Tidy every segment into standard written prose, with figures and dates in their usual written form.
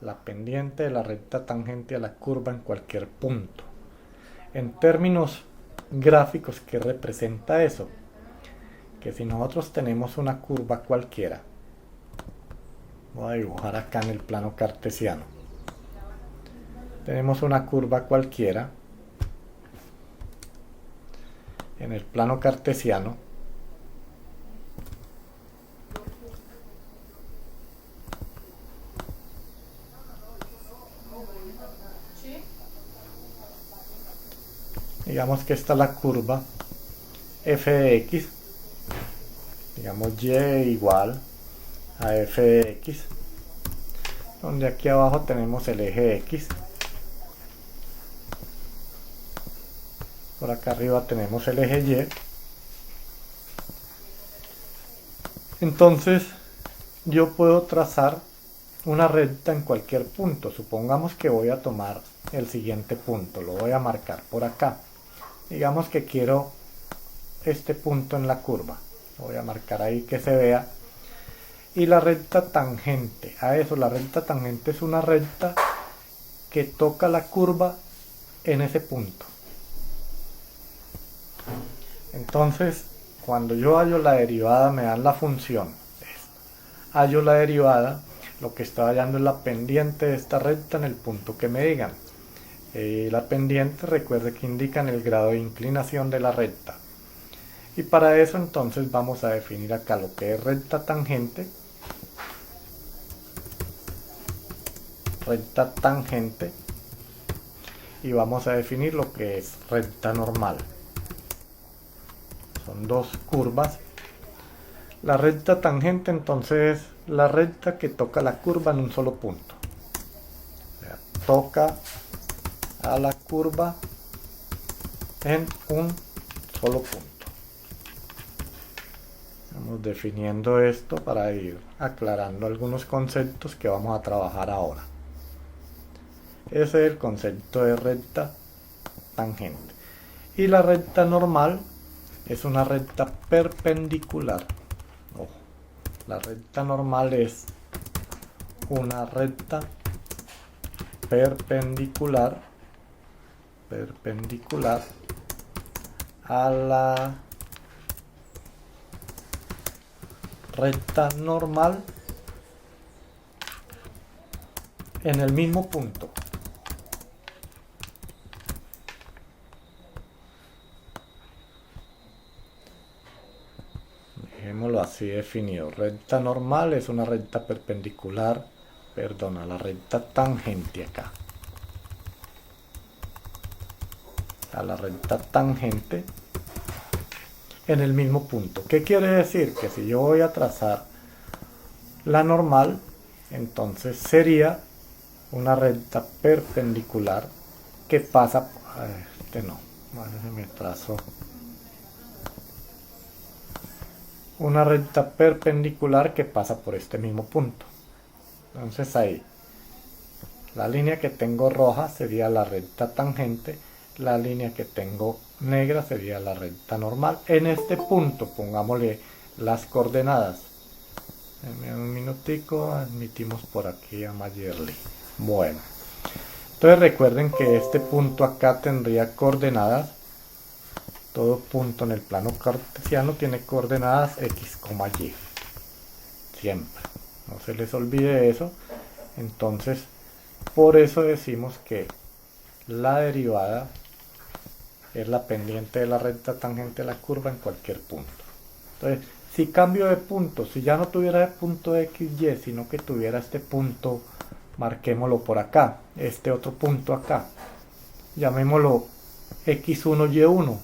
la pendiente de la recta tangente a la curva en cualquier punto. En términos gráficos, ¿qué representa eso? Que si nosotros tenemos una curva cualquiera, voy a dibujar acá en el plano cartesiano, tenemos una curva cualquiera en el plano cartesiano, digamos que esta es la curva f de x, digamos y igual a f de x, donde aquí abajo tenemos el eje x, por acá arriba tenemos el eje y. Entonces yo puedo trazar una recta en cualquier punto. Supongamos que voy a tomar el siguiente punto, lo voy a marcar por acá. Digamos que quiero este punto en la curva, lo voy a marcar ahí que se vea. Y la recta tangente a eso, la recta tangente es una recta que toca la curva en ese punto. Entonces, cuando yo hallo la derivada, me dan la función. Hallo la derivada, lo que estoy hallando es la pendiente de esta recta en el punto que me digan. La pendiente, recuerde que indican el grado de inclinación de la recta. Y para eso entonces vamos a definir acá lo que es recta tangente. Recta tangente. Y vamos a definir lo que es recta normal. Son dos curvas. La recta tangente entonces es la recta que toca la curva en un solo punto. O sea, toca a la curva en un solo punto. Vamos definiendo esto para ir aclarando algunos conceptos que vamos a trabajar ahora. Ese es el concepto de recta tangente. Y la recta normal es una recta perpendicular. Ojo, la recta normal es una recta perpendicular a la recta normal en el mismo punto. Dejémoslo así definido. Recta normal es una recta perpendicular, a la recta tangente acá. A la recta tangente en el mismo punto. ¿Qué quiere decir? Que si yo voy a trazar la normal, entonces sería una recta perpendicular que pasa, se me trazó. Una recta perpendicular que pasa por este mismo punto. Entonces ahí, la línea que tengo roja sería la recta tangente, la línea que tengo negra sería la recta normal. En este punto pongámosle las coordenadas. Un minutico, admitimos por aquí a Mayerly. Bueno, entonces recuerden que este punto acá tendría coordenadas. Todo punto en el plano cartesiano tiene coordenadas x, y. Siempre. No se les olvide eso. Entonces, por eso decimos que la derivada es la pendiente de la recta tangente a la curva en cualquier punto. Entonces, si cambio de punto, si ya no tuviera el punto x, y, sino que tuviera este punto, marquémoslo por acá, este otro punto acá, llamémoslo x1, y1.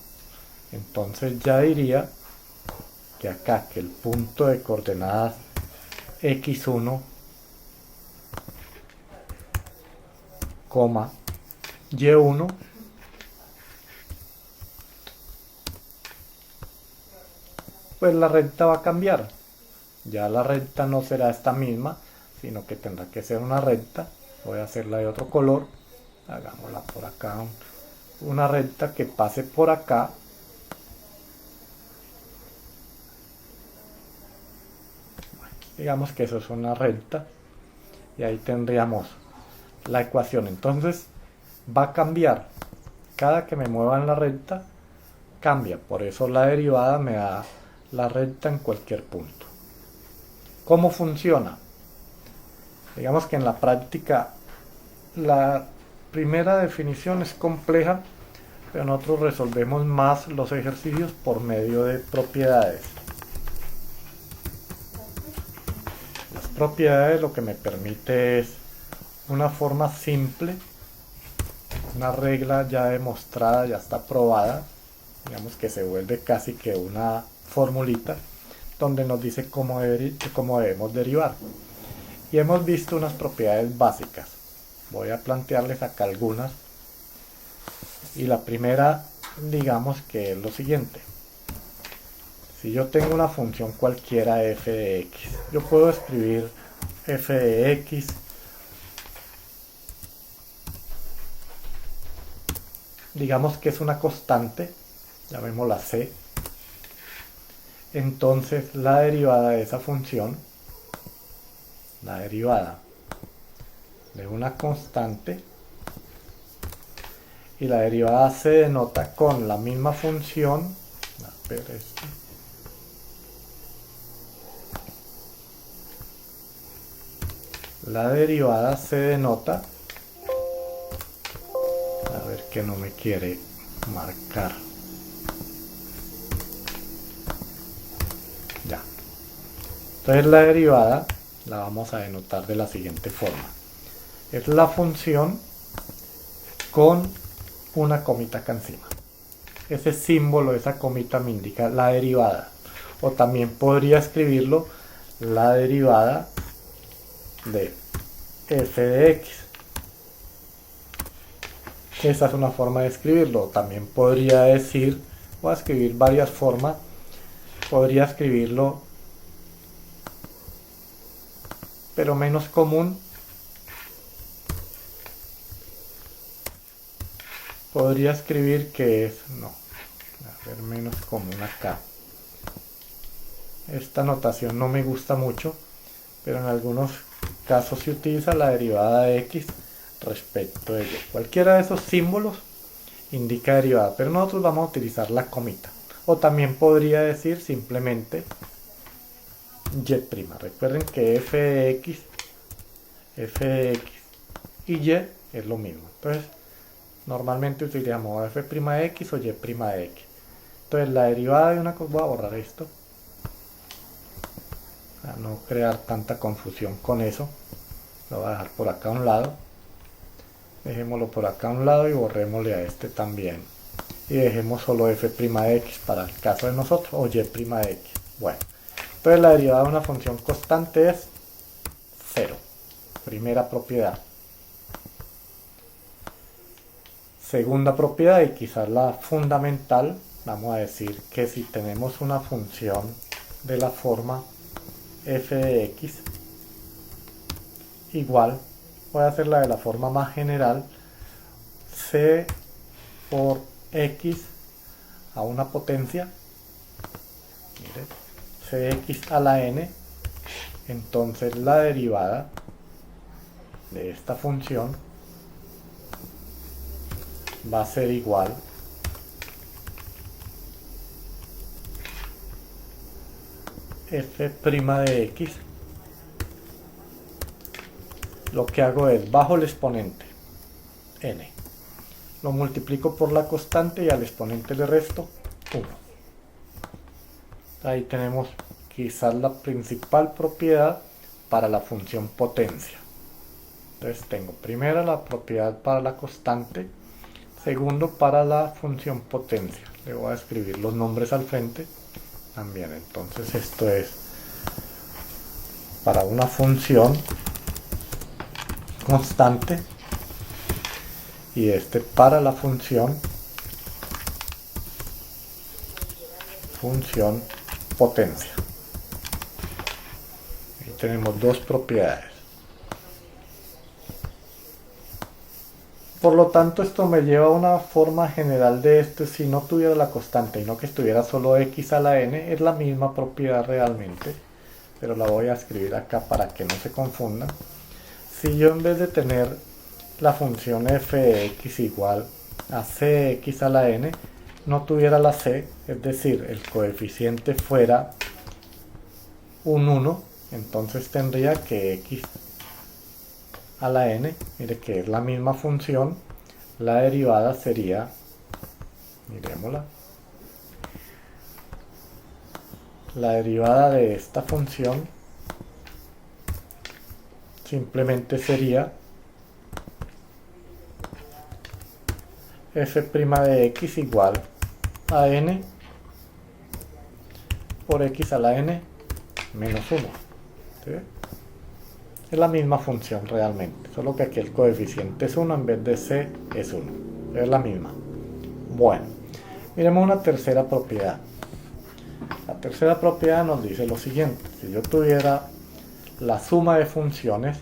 Entonces ya diría que acá, que el punto de coordenadas x1, y1, pues la recta va a cambiar. Ya la recta no será esta misma, sino que tendrá que ser una recta. Voy a hacerla de otro color. Hagámosla por acá. Una recta que pase por acá. Digamos que eso es una recta. Y ahí tendríamos la ecuación. Entonces va a cambiar. Cada que me mueva en la recta, cambia. Por eso la derivada me da la recta en cualquier punto. ¿Cómo funciona? Digamos que en la práctica la primera definición es compleja, pero nosotros resolvemos más los ejercicios por medio de propiedades. Las propiedades lo que me permite es una forma simple, una regla ya demostrada, ya está probada, digamos que se vuelve casi que una formulita, donde nos dice cómo debemos derivar. Y hemos visto unas propiedades básicas. Voy a plantearles acá algunas. Y la primera, digamos que es lo siguiente. Si yo tengo una función cualquiera f de x, yo puedo escribir f de x digamos que es una constante, llamémosla c. Entonces la derivada de esa función, la derivada de una constante, y la derivada se denota con la misma función, la derivada se denota, a ver que no me quiere marcar, ya. Entonces la derivada la vamos a denotar de la siguiente forma. Es la función con una comita acá encima. Ese símbolo, esa comita me indica la derivada. O también podría escribirlo la derivada de f de x. Esa es una forma de escribirlo. También podría decir, voy a escribir varias formas. Podría escribirlo, pero menos común. Podría escribir que es, no, a ver, menos común acá. Esta notación no me gusta mucho, pero en algunos casos se utiliza la derivada de x respecto de y. Cualquiera de esos símbolos indica derivada, pero nosotros vamos a utilizar la comita. O también podría decir simplemente y'. Recuerden que f de x y y es lo mismo. Entonces, normalmente utilizamos f' de x o y' de x. Entonces, la derivada de una cosa, voy a borrar esto para no crear tanta confusión con eso. Lo voy a dejar por acá a un lado. Dejémoslo por acá a un lado y borrémosle a este también. Y dejemos solo f' de x para el caso de nosotros, o y' de x. Bueno, entonces la derivada de una función constante es 0. Primera propiedad. Segunda propiedad, y quizás la fundamental, vamos a decir que si tenemos una función de la forma f de x igual, voy a hacerla de la forma más general, c por x a una potencia, mire, cx a la n, entonces la derivada de esta función va a ser igual f' de x. Lo que hago es bajo el exponente n, lo multiplico por la constante y al exponente le resto 1. Ahí tenemos quizás la principal propiedad para la función potencia. Entonces tengo primero la propiedad para la constante, segundo para la función potencia. Le voy a escribir los nombres al frente también. Entonces esto es para una función constante y este para la función potencia. Ahí tenemos dos propiedades. Por lo tanto, esto me lleva a una forma general de esto. Si no tuviera la constante y no que estuviera solo x a la n, es la misma propiedad realmente, pero la voy a escribir acá para que no se confundan. Si yo en vez de tener la función f de x igual a cx a la n no tuviera la c, es decir, el coeficiente fuera un 1, entonces tendría que x a la n, mire que es la misma función, la derivada sería, miremosla, la derivada de esta función simplemente sería f' de x igual a n por x a la n menos 1. ¿Sí? Es la misma función realmente, solo que aquí el coeficiente es 1 en vez de c es 1. Es la misma. Bueno, miremos una tercera propiedad. La tercera propiedad nos dice lo siguiente. Si yo tuviera la suma de funciones,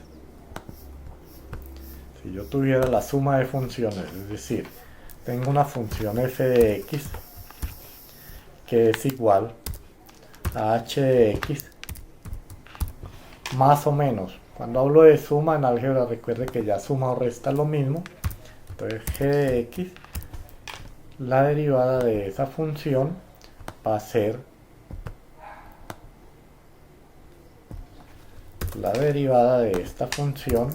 es decir, tengo una función f de x que es igual a h de x más o menos. Cuando hablo de suma en álgebra, recuerde que ya suma o resta es lo mismo. Entonces g de x, la derivada de esa función va a ser la derivada de esta función.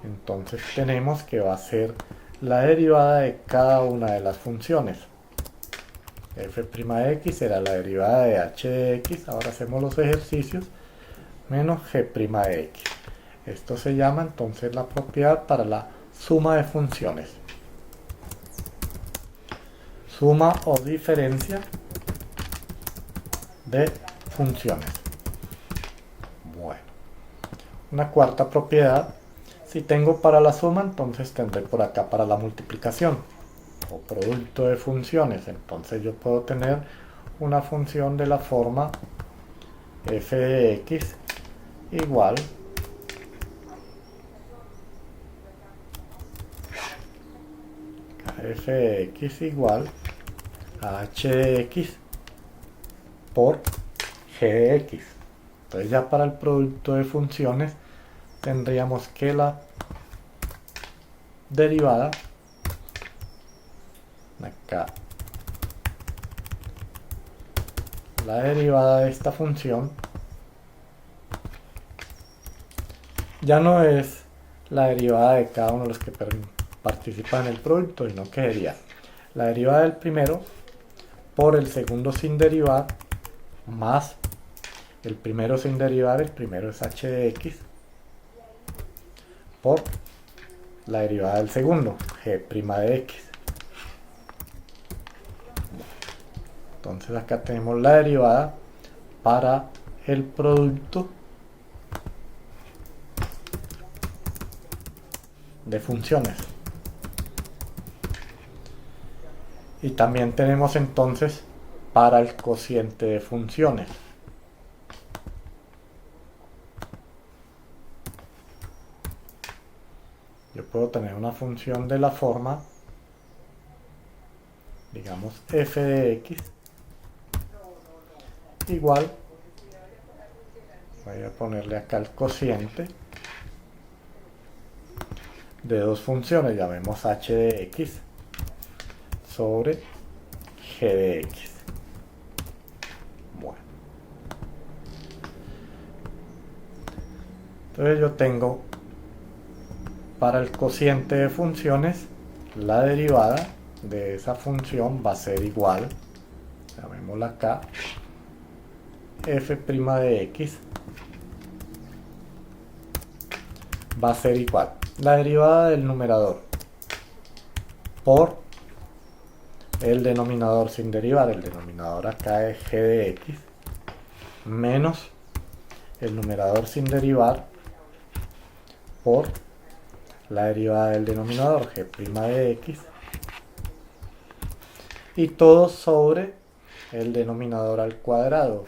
Entonces tenemos que va a ser la derivada de cada una de las funciones. F' de x será la derivada de h de x, ahora hacemos los ejercicios, menos g' de x. Esto se llama entonces la propiedad para la suma de funciones. Suma o diferencia de funciones. Bueno, una cuarta propiedad. Si tengo para la suma, entonces tendré por acá para la multiplicación o producto de funciones. Entonces yo puedo tener una función de la forma f de x igual f de x igual a h de x por g de x. Entonces ya para el producto de funciones tendríamos que la derivada acá, la derivada de esta función ya no es la derivada de cada uno de los que participan en el producto, sino que sería la derivada del primero por el segundo sin derivar más el primero sin derivar, el primero es h de x, por la derivada del segundo, g' de x. Entonces acá tenemos la derivada para el producto de funciones. Y también tenemos entonces para el cociente de funciones. Yo puedo tener una función de la forma, digamos, f de x igual, voy a ponerle acá el cociente de dos funciones, llamemos h de x sobre g de x. Bueno, entonces yo tengo para el cociente de funciones la derivada de esa función va a ser igual, llamémosla acá, f' de x va a ser igual la derivada del numerador por el denominador sin derivar, el denominador acá es g de x, menos el numerador sin derivar por la derivada del denominador g' de x, y todo sobre el denominador al cuadrado.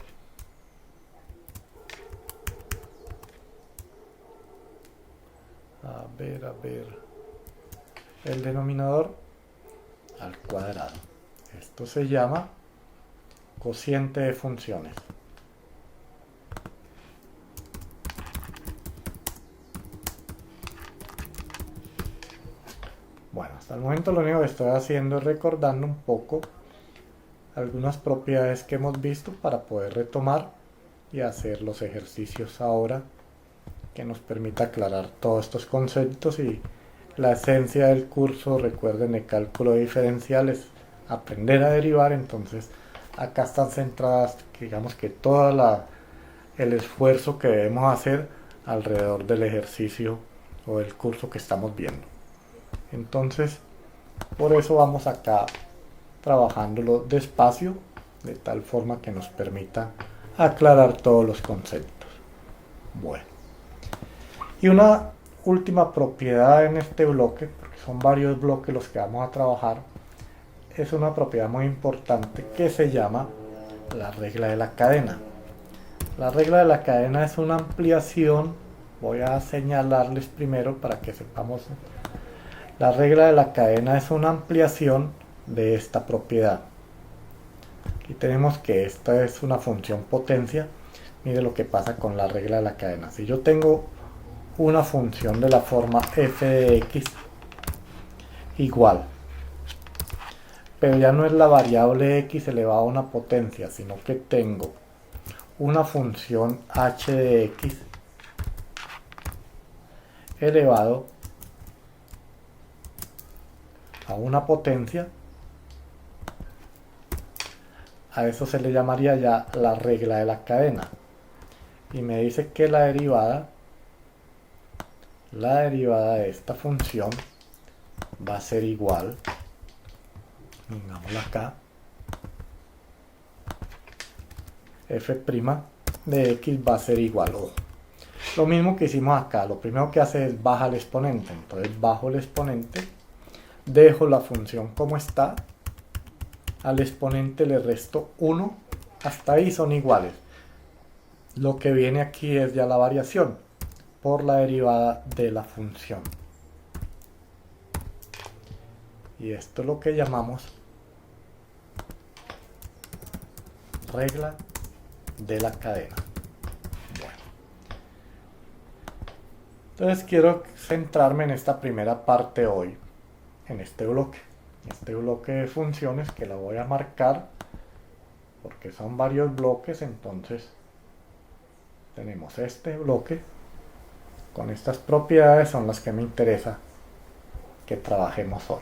A ver, el denominador al cuadrado. Esto se llama cociente de funciones. Bueno, hasta el momento lo único que estoy haciendo es recordando un poco algunas propiedades que hemos visto para poder retomar y hacer los ejercicios ahora que nos permita aclarar todos estos conceptos. Y la esencia del curso, recuerden, el cálculo diferencial es aprender a derivar. Entonces acá están centradas, digamos que el esfuerzo que debemos hacer alrededor del ejercicio o del curso que estamos viendo. Entonces por eso vamos acá trabajándolo despacio, de tal forma que nos permita aclarar todos los conceptos. Bueno, y una última propiedad en este bloque, porque son varios bloques los que vamos a trabajar, es una propiedad muy importante que se llama la regla de la cadena. La regla de la cadena es una ampliación, voy a señalarles primero para que sepamos. La regla de la cadena es una ampliación de esta propiedad. Aquí tenemos que esta es una función potencia. Mire lo que pasa con la regla de la cadena. Si yo tengo una función de la forma f de x igual, pero ya no es la variable x elevado a una potencia, sino que tengo una función h de x elevado a una potencia, a eso se le llamaría ya la regla de la cadena. Y me dice que la derivada de esta función va a ser igual, pongámosla acá, f' de x va a ser igual, lo mismo que hicimos acá. Lo primero que hace es baja el exponente, entonces bajo el exponente, dejo la función como está, al exponente le resto 1, hasta ahí son iguales. Lo que viene aquí es ya la variación por la derivada de la función. Y esto es lo que llamamos regla de la cadena. Bueno, entonces quiero centrarme en esta primera parte hoy, en este bloque de funciones que la voy a marcar porque son varios bloques. Entonces tenemos este bloque con estas propiedades, son las que me interesa que trabajemos hoy.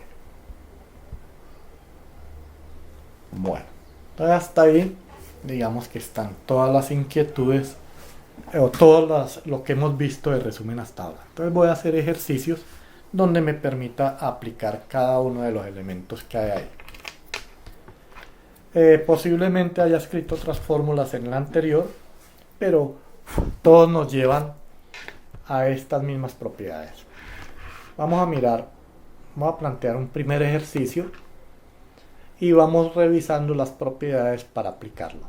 Bueno, entonces hasta ahí digamos que están todas las inquietudes o todo lo que hemos visto de resumen hasta ahora. Entonces voy a hacer ejercicios donde me permita aplicar cada uno de los elementos que hay ahí. Posiblemente haya escrito otras fórmulas en el anterior, pero todos nos llevan a estas mismas propiedades. Vamos a plantear un primer ejercicio y vamos revisando las propiedades para aplicarlo.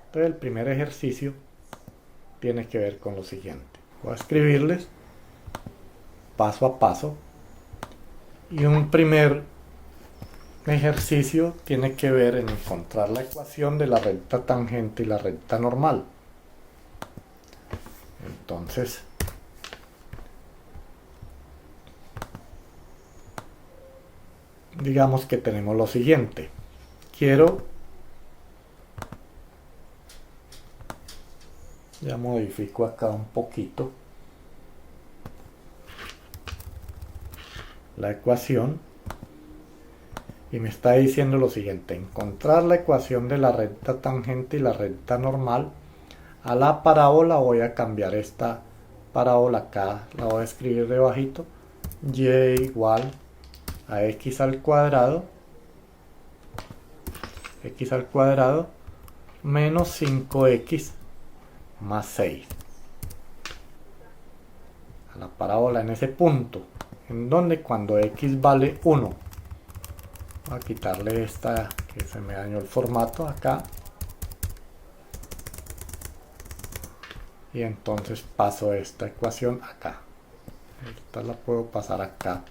Entonces el primer ejercicio tiene que ver con lo siguiente. Voy a escribirles paso a paso, y un primer ejercicio tiene que ver en encontrar la ecuación de la recta tangente y la recta normal. Entonces digamos que tenemos lo siguiente. Ya modifico acá un poquito la ecuación y me está diciendo lo siguiente: encontrar la ecuación de la recta tangente y la recta normal. A la parábola voy a cambiar esta parábola acá, la voy a escribir debajito: y igual a x al cuadrado menos 5x más 6. A la parábola en ese punto, en donde cuando x vale 1, voy a quitarle esta que se me dañó el formato acá, y entonces paso esta ecuación acá. Esta la puedo pasar acá.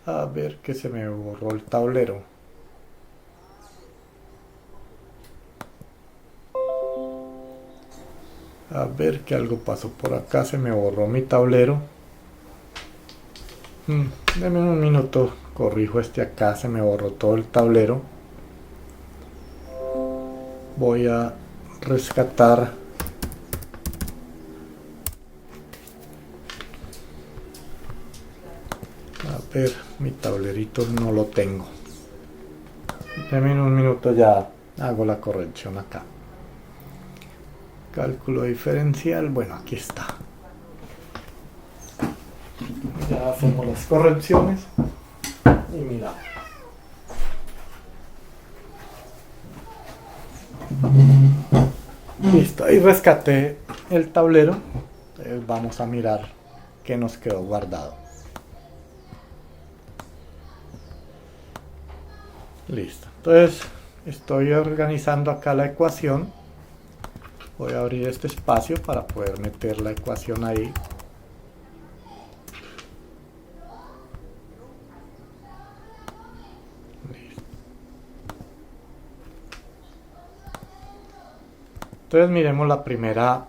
A ver, que se me borró el tablero. A ver, que algo pasó por acá, se me borró mi tablero. Deme un minuto, corrijo este acá, se me borró todo el tablero. Voy a rescatar a ver, mi tablerito no lo tengo. Deme un minuto, ya hago la corrección acá. Cálculo diferencial, bueno, aquí está. Ya hacemos las correcciones y mira. Listo, ahí rescaté el tablero. Entonces vamos a mirar qué nos quedó guardado. Listo, entonces estoy organizando acá la ecuación. Voy a abrir este espacio para poder meter la ecuación ahí. Entonces miremos la primera, a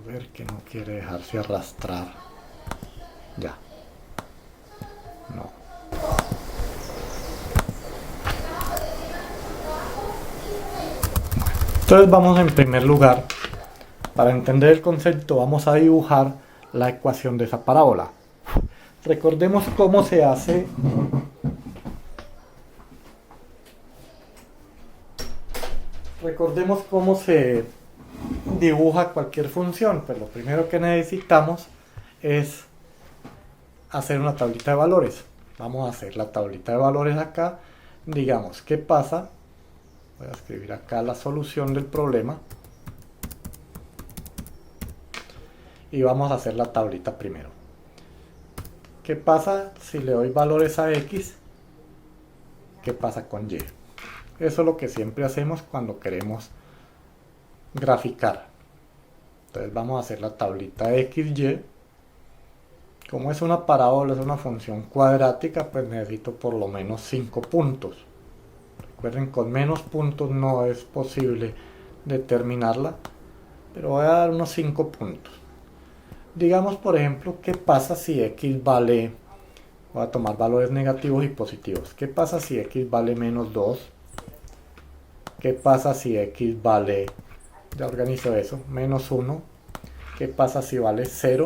ver que no quiere dejarse arrastrar, ya, no. Entonces vamos en primer lugar, para entender el concepto vamos a dibujar la ecuación de esa parábola. Recordemos cómo se hace. Recordemos cómo se dibuja cualquier función. Pues lo primero que necesitamos es hacer una tablita de valores. Vamos a hacer la tablita de valores acá. Digamos, ¿qué pasa? Voy a escribir acá la solución del problema. Y vamos a hacer la tablita primero. ¿Qué pasa si le doy valores a X? ¿Qué pasa con Y? Eso es lo que siempre hacemos cuando queremos graficar. Entonces vamos a hacer la tablita XY. Como es una parábola, es una función cuadrática, pues necesito por lo menos 5 puntos. Recuerden, con menos puntos no es posible determinarla, pero voy a dar unos 5 puntos. Digamos, por ejemplo, ¿qué pasa si X vale? Voy a tomar valores negativos y positivos. ¿Qué pasa si X vale menos 2? ¿Qué pasa si X vale, ya organizo eso, menos 1? ¿Qué pasa si vale 0?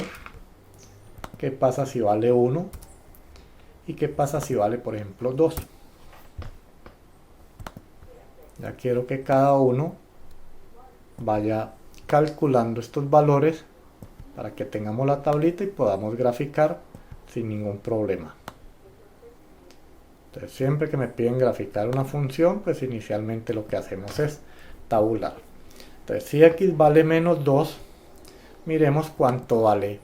¿Qué pasa si vale 1? ¿Y qué pasa si vale, por ejemplo, 2? Ya quiero que cada uno vaya calculando estos valores para que tengamos la tablita y podamos graficar sin ningún problema. Entonces, siempre que me piden graficar una función, pues inicialmente lo que hacemos es tabular. Entonces, si X vale menos 2, miremos cuánto vale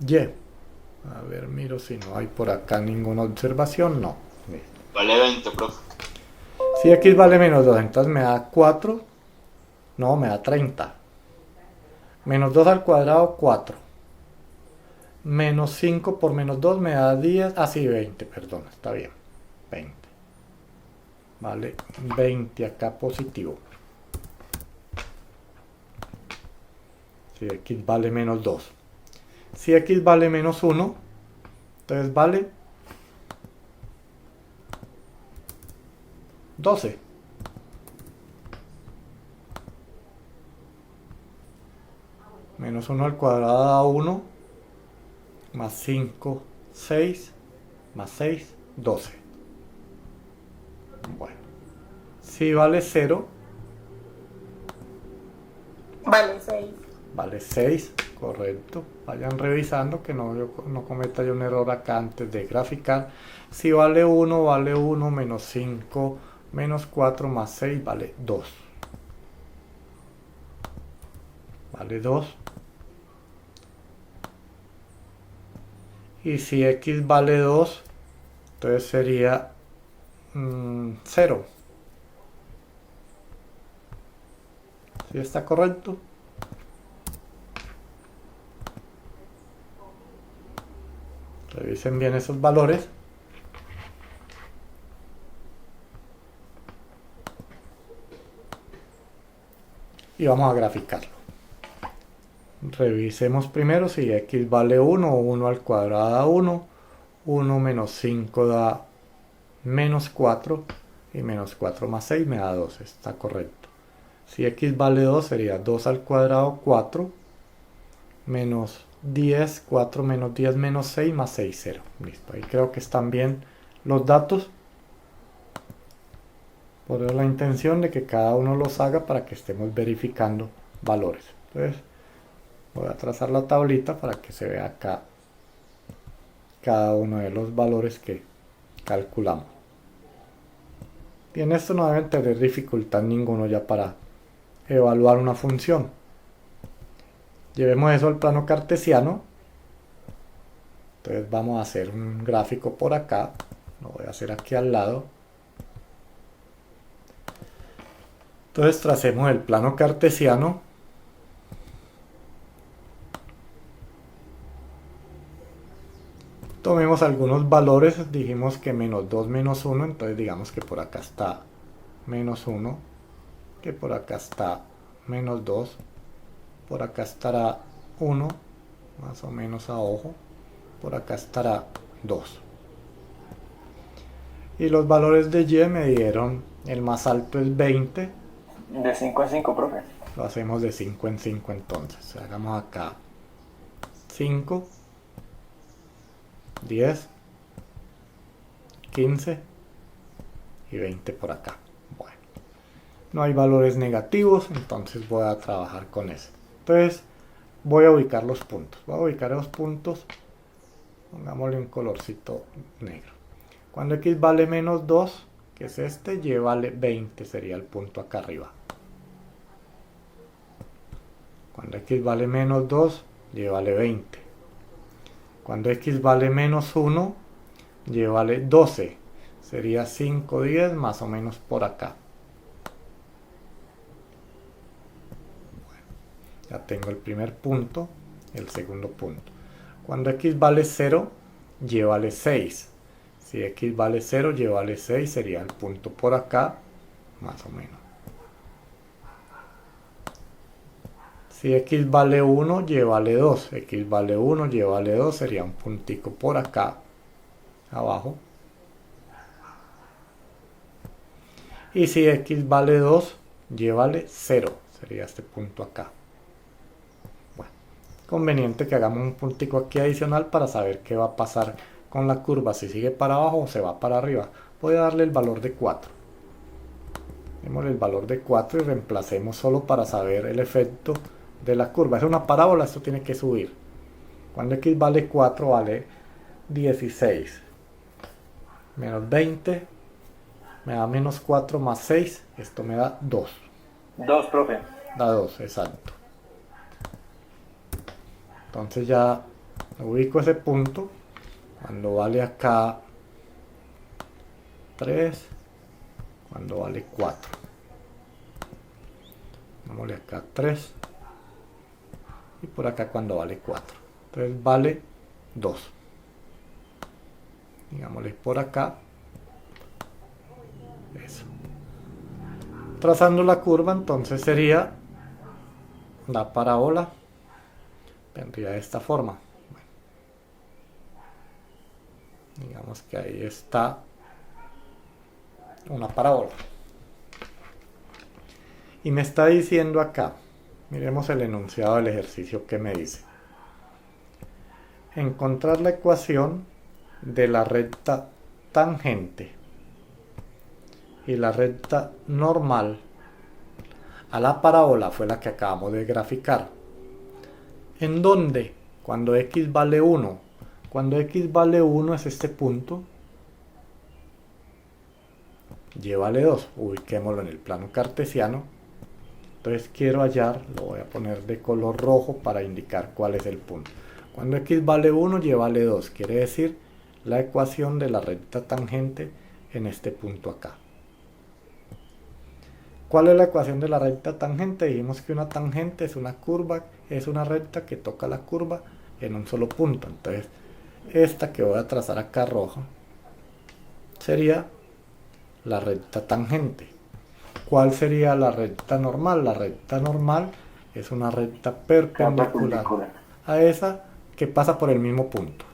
Y. A ver, miro si no hay por acá ninguna observación. No. Vale 20, profe. Si X vale menos 2, entonces me da 4. No, me da 30. Menos 2 al cuadrado, 4. Menos 5 por menos 2 me da 10. Ah, sí, 20, perdón, está bien. 20. Vale, 20 acá positivo. Si X vale menos 2. Si X vale menos 1, entonces vale 12. Menos 1 al cuadrado da 1. Más 5, 6. Más 6, 12. Bueno. Si vale 0. Vale 6. Vale 6, correcto. Vayan revisando que no cometa yo un error acá antes de graficar. Si vale 1, vale 1, menos 5, menos 4, más 6, vale 2. Vale 2. Y si X vale 2, entonces sería 0. ¿Sí está correcto? Revisen bien esos valores. Y vamos a graficarlo. Revisemos primero si X vale 1 o 1 al cuadrado da 1. 1 menos 5 da menos 4 y menos 4 más 6 me da 2, está correcto. Si x vale 2 sería 2 al cuadrado 4 menos 10, 4 menos 10 menos 6 más 6, 0. Listo, ahí creo que están bien los datos. Por eso la intención de que cada uno los haga para que estemos verificando valores. Entonces voy a trazar la tablita para que se vea acá cada uno de los valores que calculamos. Y en esto no deben tener dificultad ninguno ya para evaluar una función. Llevemos eso al plano cartesiano. Entonces vamos a hacer un gráfico por acá. Lo voy a hacer aquí al lado. Entonces tracemos el plano cartesiano. Tomemos algunos valores, dijimos que menos 2 menos 1, entonces digamos que por acá está menos 1, que por acá está menos 2, por acá estará 1, más o menos a ojo, por acá estará 2. Y los valores de y me dieron, el más alto es 20. De 5 en 5, profe. Lo hacemos de 5 en 5 entonces. Hagamos acá 5, 10, 15 y 20 por acá. Bueno, no hay valores negativos, entonces voy a trabajar con eso. Entonces voy a ubicar los puntos. Voy a ubicar los puntos, pongámosle un colorcito negro. Cuando x vale menos 2, que es este, y vale 20, sería el punto acá arriba. Cuando x vale menos 2, y vale 20. Cuando x vale menos 1, y vale 12. Sería 5, 10, más o menos por acá. Bueno, ya tengo el primer punto, el segundo punto. Cuando x vale 0, y vale 6. Si x vale 0, y vale 6, sería el punto por acá, más o menos. Si x vale 1, y vale 2. X vale 1, y vale 2, sería un puntico por acá, abajo. Y si x vale 2, y vale 0, sería este punto acá. Bueno, conveniente que hagamos un puntico aquí adicional para saber qué va a pasar con la curva, si sigue para abajo o se va para arriba. Voy a darle el valor de 4. Démosle el valor de 4 y reemplacemos solo para saber el efecto de la curva. Es una parábola, esto tiene que subir. Cuando x vale 4 vale 16. Menos 20 me da menos 4 más 6. Esto me da 2. 2, profe. Da 2, exacto. Entonces ya ubico ese punto. Cuando vale acá 3, cuando vale 4. Vámonos acá 3. Y por acá cuando vale 4. Entonces vale 2. Digámosle por acá. Eso. Trazando la curva, entonces sería la parábola. Vendría de esta forma. Digamos que ahí está una parábola. Y me está diciendo acá, miremos el enunciado del ejercicio que me dice. Encontrar la ecuación de la recta tangente y la recta normal a la parábola fue la que acabamos de graficar. En donde, cuando x vale 1, cuando x vale 1 es este punto, y vale 2, ubiquémoslo en el plano cartesiano. Entonces quiero hallar, lo voy a poner de color rojo para indicar cuál es el punto. Cuando x vale 1, y vale 2, quiere decir la ecuación de la recta tangente en este punto acá. ¿Cuál es la ecuación de la recta tangente? Dijimos que una tangente es una curva, es una recta que toca la curva en un solo punto. Entonces esta que voy a trazar acá roja sería la recta tangente. ¿Cuál sería la recta normal? La recta normal es una recta perpendicular a esa que pasa por el mismo punto.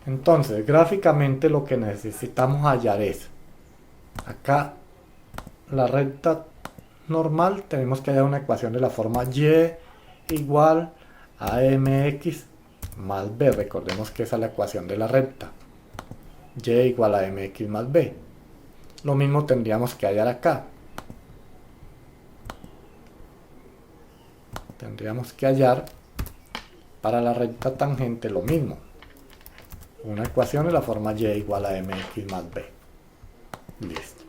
Entonces, gráficamente lo que necesitamos hallar es, acá la recta normal, tenemos que hallar una ecuación de la forma y igual a mx más b. Recordemos que esa es la ecuación de la recta. Y igual a mx más b. Lo mismo tendríamos que hallar acá. Tendríamos que hallar para la recta tangente lo mismo. Una ecuación de la forma y igual a mx más b. Listo.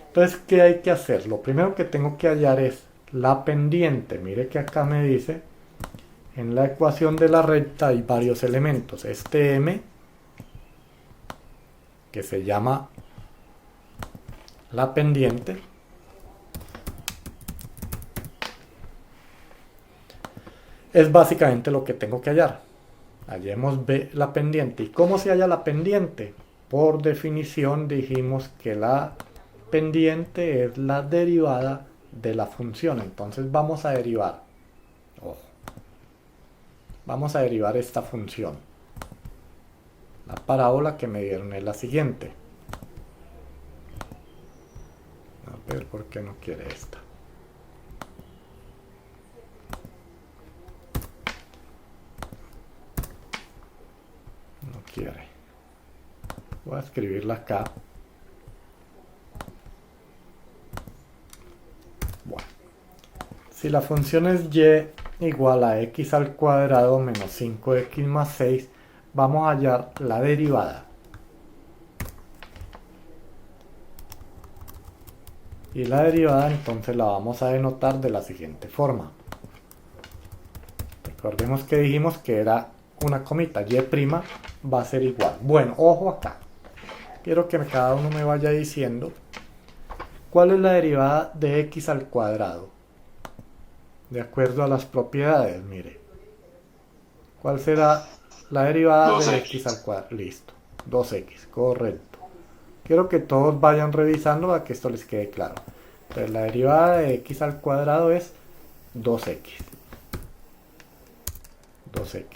Entonces, ¿qué hay que hacer? Lo primero que tengo que hallar es la pendiente. Mire que acá me dice, en la ecuación de la recta hay varios elementos. Este m, que se llama la pendiente, es básicamente lo que tengo que hallar. Hallemos B, la pendiente. ¿Y cómo se halla la pendiente? Por definición dijimos que la pendiente es la derivada de la función. Entonces vamos a derivar. Ojo. Vamos a derivar esta función. La parábola que me dieron es la siguiente. A ver por qué no quiere esta. No quiere. Voy a escribirla acá. Bueno. Si la función es y igual a x al cuadrado menos 5x más 6, vamos a hallar la derivada. Y la derivada entonces la vamos a denotar de la siguiente forma. Recordemos que dijimos que era una comita, y' va a ser igual. Bueno, ojo acá. Quiero que cada uno me vaya diciendo cuál es la derivada de x al cuadrado. De acuerdo a las propiedades, mire. ¿Cuál será la derivada de x al cuadrado? Listo. 2x, correcto. Quiero que todos vayan revisando para que esto les quede claro. Entonces la derivada de x al cuadrado es 2x. 2x.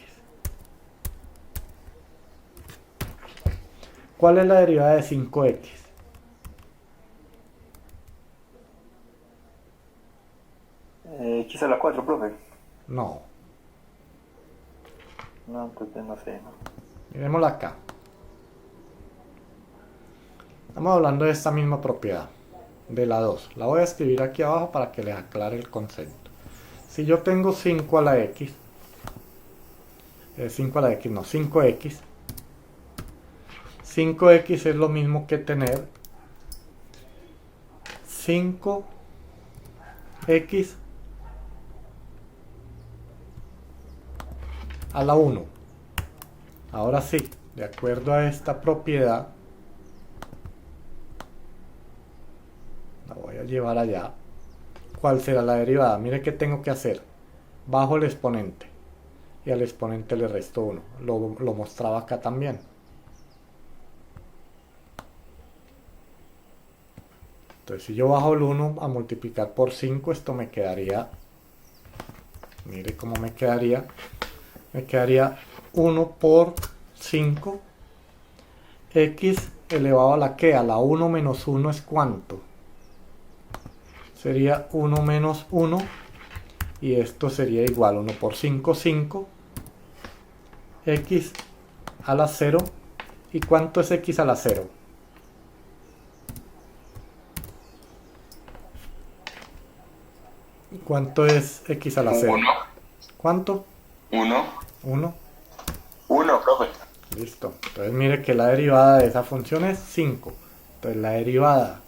¿Cuál es la derivada de 5x? X a la 4, profe. No. No, entonces no sé. ¿No? Miremosla acá. Estamos hablando de esta misma propiedad, de la 2. La voy a escribir aquí abajo para que les aclare el concepto. Si yo tengo 5 a la x, 5 a la x, no, 5x. 5x es lo mismo que tener 5x a la 1. Ahora sí, de acuerdo a esta propiedad, la voy a llevar allá. ¿Cuál será la derivada? Mire qué tengo que hacer. Bajo el exponente. Y al exponente le resto 1. Lo mostraba acá también. Entonces si yo bajo el 1 a multiplicar por 5, esto me quedaría, mire cómo me quedaría 1 por 5, x elevado a la que, a la 1 menos 1 es ¿cuánto? Sería 1 menos 1, y esto sería igual 1 por 5, 5, x a la 0, ¿y cuánto es x a la 0? ¿Cuánto es x a la 0? 1. ¿Cuánto? 1. 1. 1, profe. Listo. Entonces mire que la derivada de esa función es 5. Entonces la derivada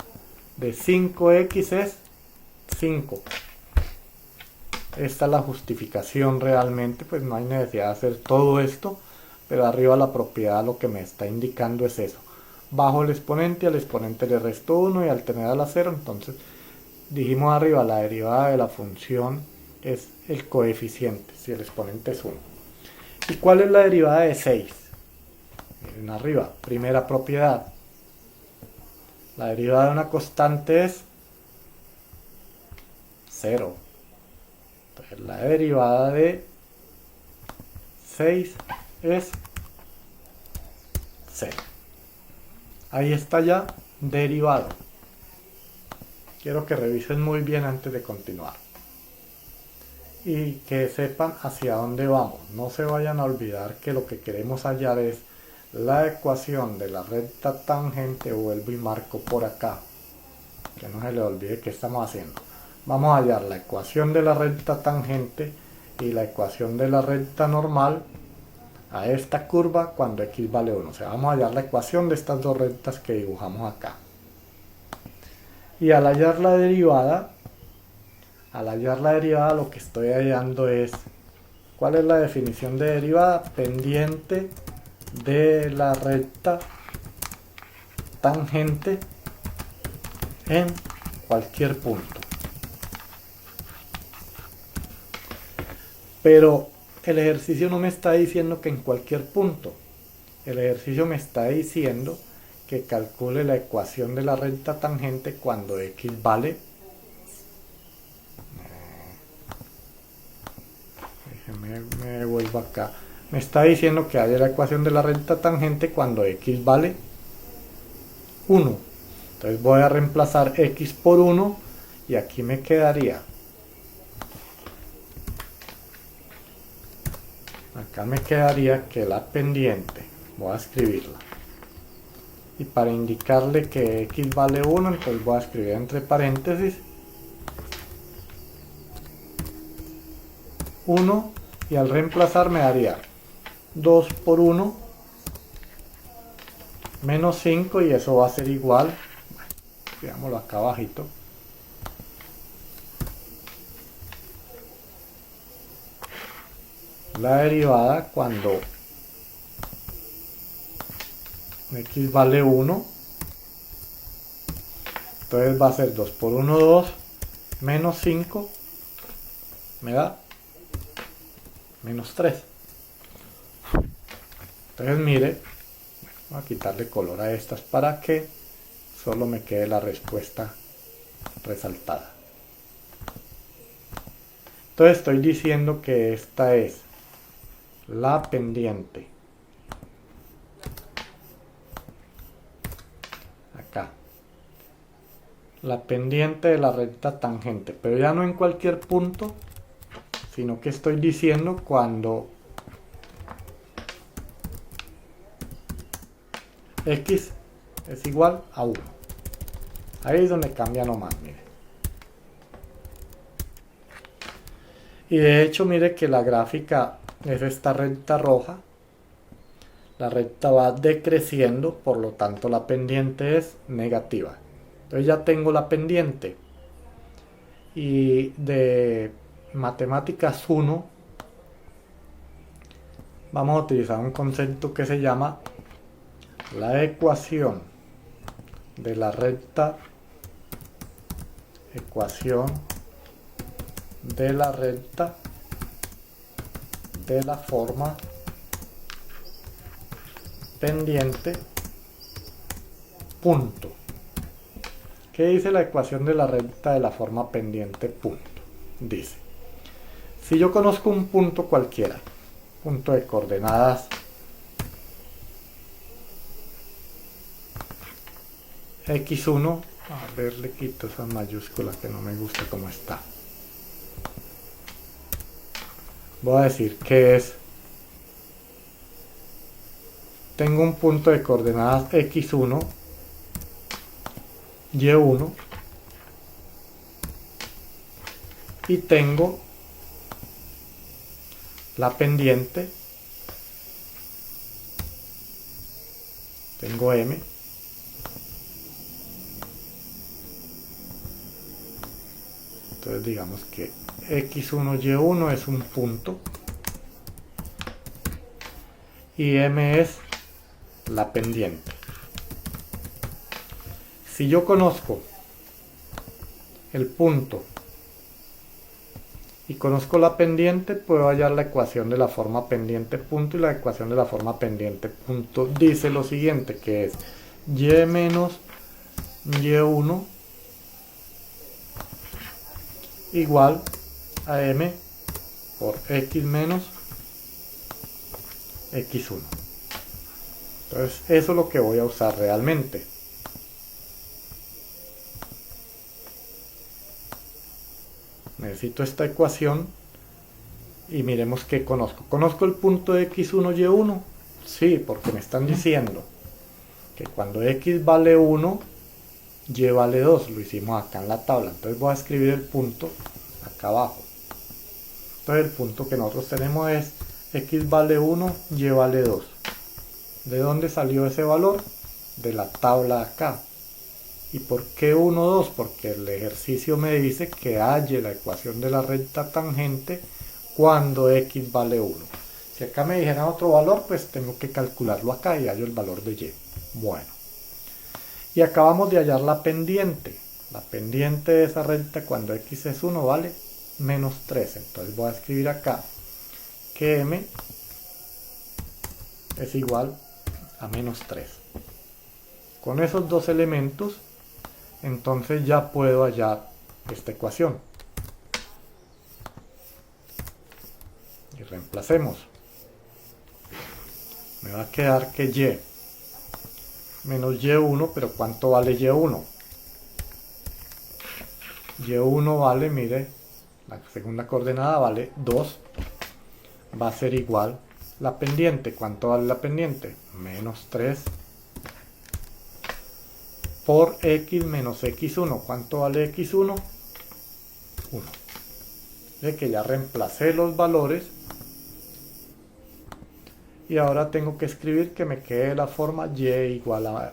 de 5x es 5. Esta es la justificación realmente, pues no hay necesidad de hacer todo esto, pero arriba la propiedad lo que me está indicando es eso. Bajo el exponente, al exponente le resto 1 y al tener a la 0, entonces dijimos arriba la derivada de la función es el coeficiente, si el exponente es 1. ¿Y cuál es la derivada de 6? Miren arriba, primera propiedad. La derivada de una constante es 0. Entonces la derivada de 6 es C. Ahí está ya derivado. Quiero que revisen muy bien antes de continuar. Y que sepan hacia dónde vamos. No se vayan a olvidar que lo que queremos hallar es la ecuación de la recta tangente. Vuelvo y marco por acá. Que no se le olvide qué estamos haciendo. Vamos a hallar la ecuación de la recta tangente y la ecuación de la recta normal a esta curva cuando x vale 1. O sea, vamos a hallar la ecuación de estas dos rectas que dibujamos acá. Y al hallar la derivada, lo que estoy hallando es, ¿cuál es la definición de derivada? Pendiente de la recta tangente en cualquier punto. Pero el ejercicio no me está diciendo que en cualquier punto. El ejercicio me está diciendo que calcule la ecuación de la recta tangente cuando x vale. Me vuelvo acá. Me está diciendo que haya la ecuación de la recta tangente cuando x vale 1. Entonces voy a reemplazar x por 1 y aquí me quedaría. Acá me quedaría que la pendiente, voy a escribirla. Y para indicarle que x vale 1, entonces voy a escribir entre paréntesis 1 y al reemplazar me daría 2 por 1 menos 5 y eso va a ser igual, veámoslo acá abajito, la derivada cuando x vale 1, entonces va a ser 2 por 1, 2, menos 5, me da menos 3. Entonces mire, voy a quitarle color a estas para que solo me quede la respuesta resaltada. Entonces estoy diciendo que esta es la pendiente. Acá. La pendiente de la recta tangente. Pero ya no en cualquier punto, sino que estoy diciendo cuando x es igual a 1. Ahí es donde cambia nomás, mire. Y de hecho, mire que la gráfica es esta recta roja. La recta va decreciendo, por lo tanto la pendiente es negativa. Entonces ya tengo la pendiente. Y de Matemáticas 1 vamos a utilizar un concepto que se llama la ecuación de la recta, de la forma pendiente punto. ¿Qué dice la ecuación de la recta de la forma pendiente punto? Dice, si yo conozco un punto cualquiera, punto de coordenadas x1, a ver, le quito esa mayúscula que no me gusta como está. Voy a decir que es, tengo un punto de coordenadas x1, y1 y tengo la pendiente, tengo m, entonces digamos que x1, y1 es un punto y m es la pendiente. Si yo conozco el punto y conozco la pendiente, puedo hallar la ecuación de la forma pendiente punto, y la ecuación de la forma pendiente punto dice lo siguiente, que es y menos y1 igual a m por x menos x1. Entonces eso es lo que voy a usar realmente. Necesito esta ecuación y miremos qué conozco. ¿Conozco el punto x1, y1? Sí, porque me están diciendo que cuando x vale 1, y vale 2. Lo hicimos acá en la tabla. Entonces voy a escribir el punto acá abajo. Entonces el punto que nosotros tenemos es x vale 1, y vale 2. ¿De dónde salió ese valor? De la tabla acá. ¿Y por qué 1, 2? Porque el ejercicio me dice que halle la ecuación de la recta tangente cuando x vale 1. Si acá me dijeran otro valor, pues tengo que calcularlo acá y hallo el valor de y. Bueno. Y acabamos de hallar la pendiente. La pendiente de esa recta cuando x es 1 vale menos 3. Entonces voy a escribir acá que m es igual a menos 3. Con esos dos elementos, entonces ya puedo hallar esta ecuación. Y reemplacemos. Me va a quedar que y menos y1, pero ¿cuánto vale y1? Y1 vale, mire, la segunda coordenada vale 2. Va a ser igual la pendiente. ¿Cuánto vale la pendiente? Menos 3 por x menos x1. ¿Cuánto vale x1? 1. De que ya reemplacé los valores y ahora tengo que escribir que me quede la forma y igual a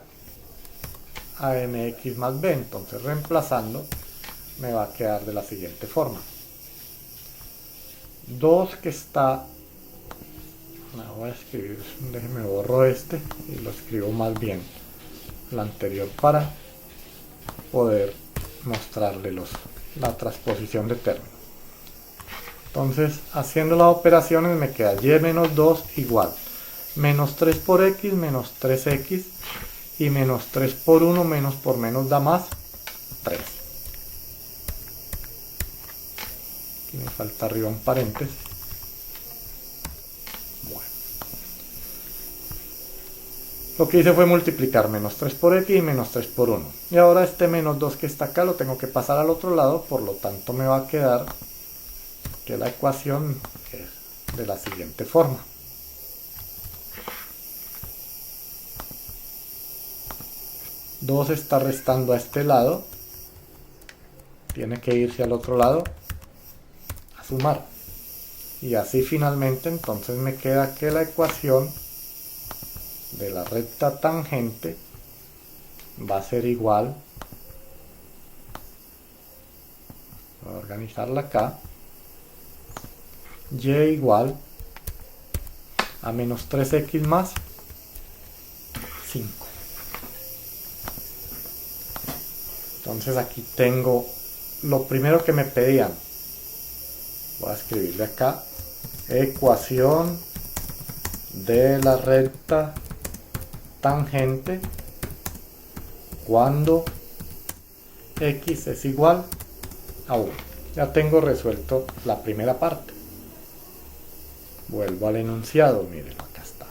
mx más b. Entonces reemplazando me va a quedar de la siguiente forma. 2 que está... No, voy a escribir, déjeme borro este y lo escribo más bien el anterior para poder mostrarle la transposición de términos. Entonces, haciendo las operaciones me queda y menos 2 igual menos 3 por x menos 3x y menos 3 por 1 menos por menos da más 3. Aquí me falta arriba un paréntesis. Bueno. Lo que hice fue multiplicar menos 3 por x y menos 3 por 1. Y ahora este menos 2 que está acá lo tengo que pasar al otro lado, por lo tanto me va a quedar que la ecuación es de la siguiente forma. Dos está restando a este lado, tiene que irse al otro lado a sumar. Y así finalmente entonces me queda que la ecuación de la recta tangente va a ser igual, voy a organizarla acá, y igual a menos 3x más 5. Entonces aquí tengo lo primero que me pedían. Voy a escribirle acá ecuación de la recta tangente cuando x es igual a 1. Ya tengo resuelto la primera parte. Vuelvo al enunciado, mírenlo, acá está.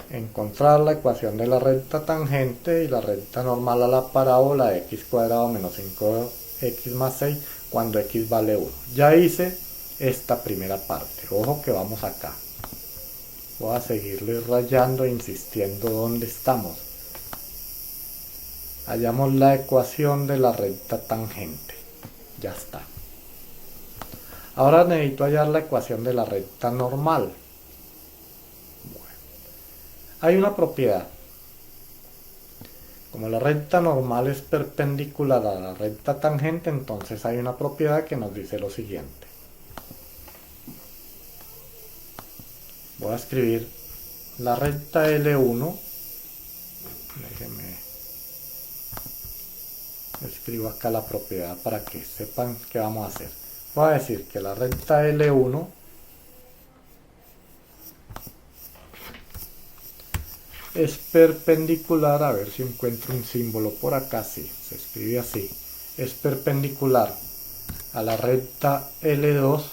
Encontrar la ecuación de la recta tangente y la recta normal a la parábola x cuadrado menos 5x más 6 cuando x vale 1. Ya hice esta primera parte. Ojo que vamos acá. Voy a seguirle rayando e insistiendo dónde estamos. Hallamos la ecuación de la recta tangente. Ya está. Ahora necesito hallar la ecuación de la recta normal. Hay una propiedad. Como la recta normal es perpendicular a la recta tangente, entonces hay una propiedad que nos dice lo siguiente. Voy a escribir la recta L1. Déjenme escribo acá la propiedad para que sepan qué vamos a hacer. Voy a decir que la recta L1 es perpendicular, a ver si encuentro un símbolo por acá, sí, se escribe así, es perpendicular a la recta L2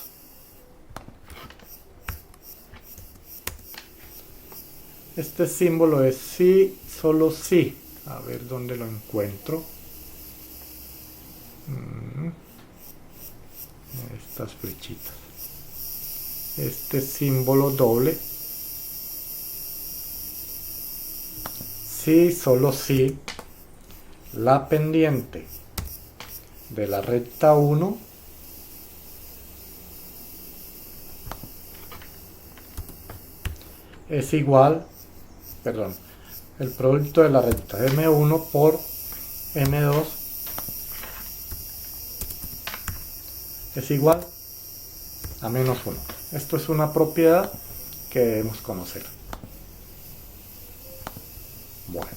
Este símbolo es sí, solo sí. A ver dónde lo encuentro. Estas flechitas. Este símbolo doble. Sí, solo sí. La pendiente de la recta 1 es igual, perdón, el producto de la recta M1 por M2 es igual a menos 1. Esto es una propiedad que debemos conocer. Bueno,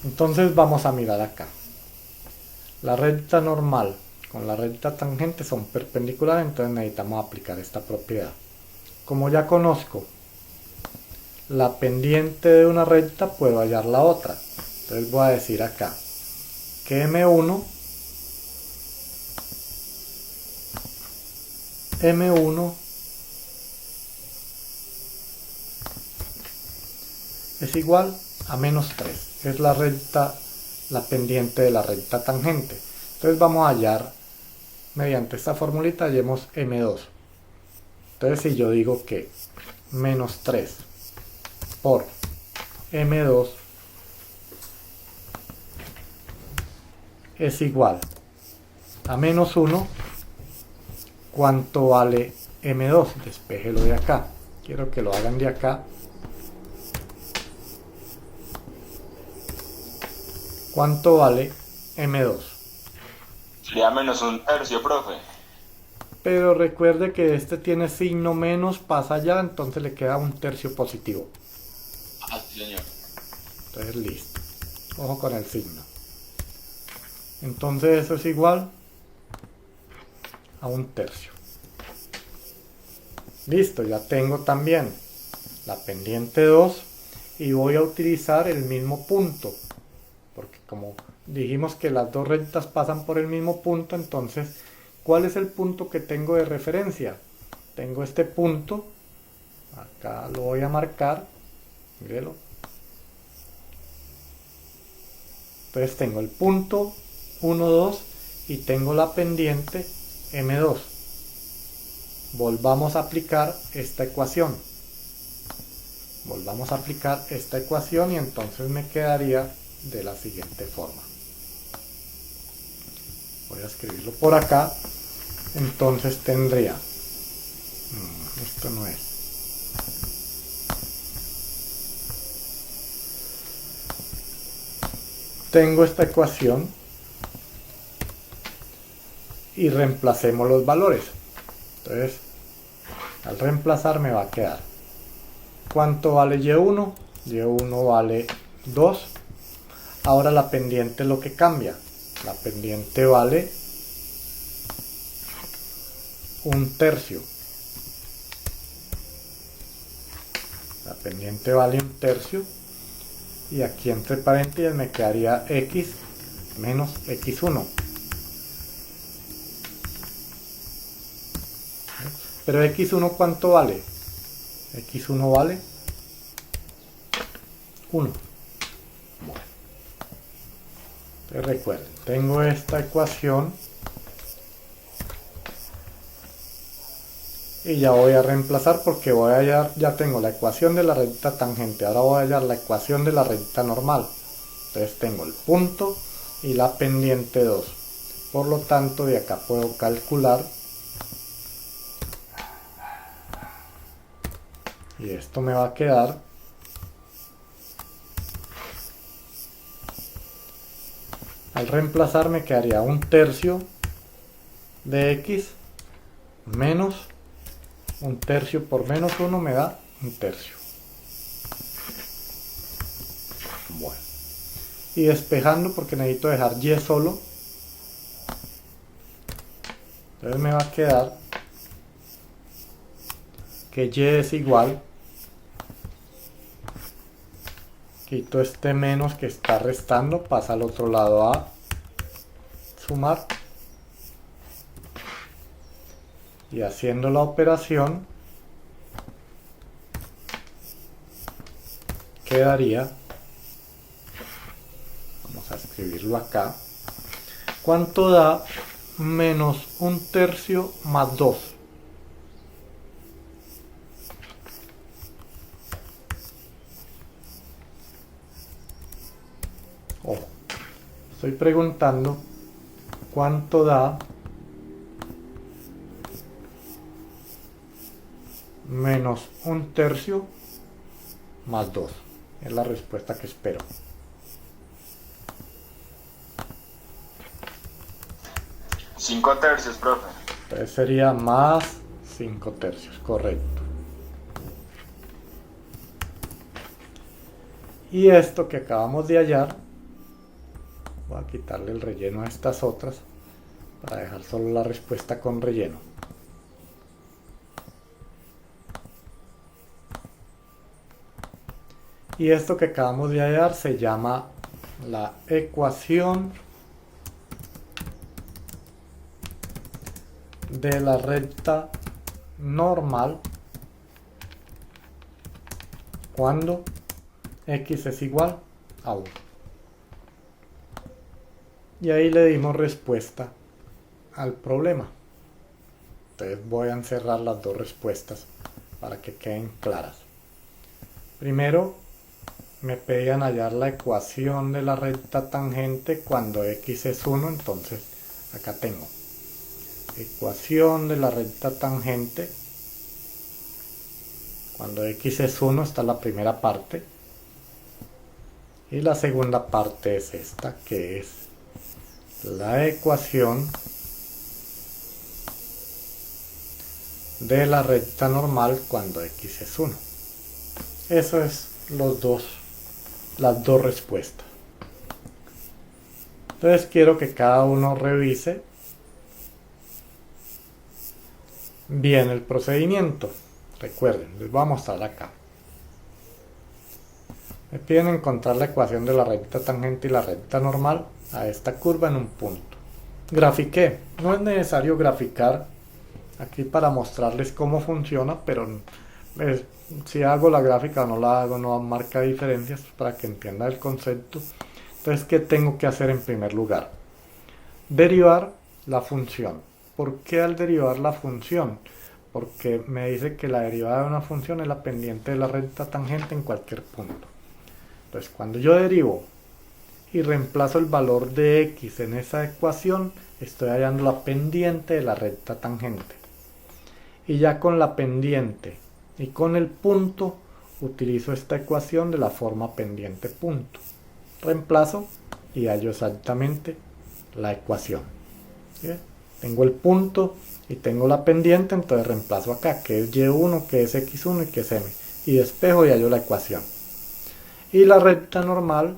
entonces vamos a mirar acá. La recta normal con la recta tangente son perpendiculares, entonces necesitamos aplicar esta propiedad. Como ya conozco la pendiente de una recta, puedo hallar la otra. Entonces voy a decir acá que M1 es igual a menos 3. Es la recta, la pendiente de la recta tangente. Entonces vamos a hallar, mediante esta formulita, hallemos M2. Entonces si yo digo que menos 3 por M2 es igual a menos 1, ¿cuánto vale M2? Despéjelo de acá. Quiero que lo hagan de acá. ¿Cuánto vale M2? Sería menos un tercio, profe. Pero recuerde que este tiene signo menos, pasa allá, entonces le queda un tercio positivo. Ah, sí, señor. Entonces listo. Ojo con el signo. Entonces eso es igual a un tercio. Listo, ya tengo también la pendiente 2 y voy a utilizar el mismo punto. Porque como dijimos que las dos rectas pasan por el mismo punto, entonces, ¿cuál es el punto que tengo de referencia? Tengo este punto, acá lo voy a marcar, mírelo. Entonces tengo el punto 1, 2 y tengo la pendiente M2. Volvamos a aplicar esta ecuación. Volvamos a aplicar esta ecuación y entonces me quedaría de la siguiente forma. Voy a escribirlo por acá. Entonces tendría, esto no es, tengo esta ecuación y reemplacemos los valores. Entonces al reemplazar me va a quedar, ¿cuánto vale Y1? Y1 vale 2. Ahora la pendiente es lo que cambia. La pendiente vale un tercio. La pendiente vale un tercio. Y aquí entre paréntesis me quedaría X menos X1. Pero X1 ¿cuánto vale? X1 vale 1. Bueno. Entonces recuerden, tengo esta ecuación y ya voy a reemplazar porque voy a hallar, ya tengo la ecuación de la recta tangente, ahora voy a hallar la ecuación de la recta normal. Entonces tengo el punto y la pendiente 2. Por lo tanto, de acá puedo calcular, y esto me va a quedar al reemplazar me quedaría un tercio de X menos un tercio por menos 1 me da un tercio. Bueno, y despejando porque necesito dejar Y solo, entonces me va a quedar que Y es igual, quito este menos que está restando, pasa al otro lado a sumar, y haciendo la operación quedaría, vamos a escribirlo acá, ¿cuánto da menos 1/3 más 2? Ojo, estoy preguntando cuánto da menos 1/3 más 2. Es la respuesta que espero. 5/3, profe. Entonces sería más 5/3, correcto. Y esto que acabamos de hallar, voy a quitarle el relleno a estas otras para dejar solo la respuesta con relleno. Y esto que acabamos de hallar se llama la ecuación de la recta normal cuando x es igual a 1. Y ahí le dimos respuesta al problema. Entonces voy a encerrar las dos respuestas para que queden claras. Primero, me pedían hallar la ecuación de la recta tangente cuando x es 1, entonces acá tengo ecuación de la recta tangente cuando x es 1, está la primera parte, y la segunda parte es esta, que es la ecuación de la recta normal cuando x es 1. Eso es las dos respuestas. Entonces quiero que cada uno revise bien el procedimiento. Recuerden, les voy a mostrar acá. Me piden encontrar la ecuación de la recta tangente y la recta normal a esta curva en un punto. Grafiqué. No es necesario graficar aquí para mostrarles cómo funciona, pero si hago la gráfica o no la hago no marca diferencias para que entienda el concepto. Entonces, ¿qué tengo que hacer en primer lugar? Derivar la función. ¿Por qué al derivar la función? Porque me dice que la derivada de una función es la pendiente de la recta tangente en cualquier punto. Entonces, cuando yo derivo y reemplazo el valor de x en esa ecuación, estoy hallando la pendiente de la recta tangente. Y ya con la pendiente y con el punto, utilizo esta ecuación de la forma pendiente punto. Reemplazo y hallo exactamente la ecuación. ¿Sí? Tengo el punto y tengo la pendiente, entonces reemplazo acá, que es y1, que es x1 y que es m. Y despejo y hallo la ecuación. Y la recta normal,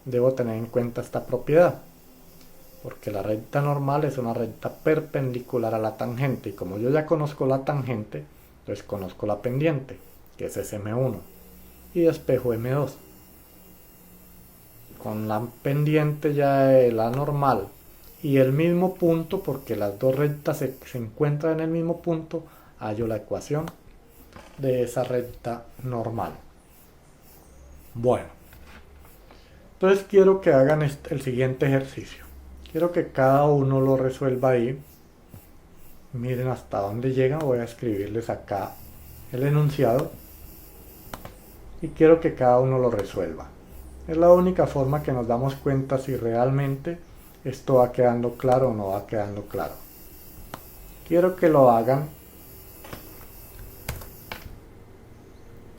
debo tener en cuenta esta propiedad, porque la recta normal es una recta perpendicular a la tangente, y como yo ya conozco la tangente, entonces conozco la pendiente, que es m1, y despejo m2. Con la pendiente ya de la normal y el mismo punto, porque las dos rectas se encuentran en el mismo punto, hallo la ecuación de esa recta normal. Bueno, entonces quiero que hagan el siguiente ejercicio. Quiero que cada uno lo resuelva ahí. Miren hasta dónde llega. Voy a escribirles acá el enunciado. Y quiero que cada uno lo resuelva. Es la única forma que nos damos cuenta si realmente esto va quedando claro o no va quedando claro. Quiero que lo hagan.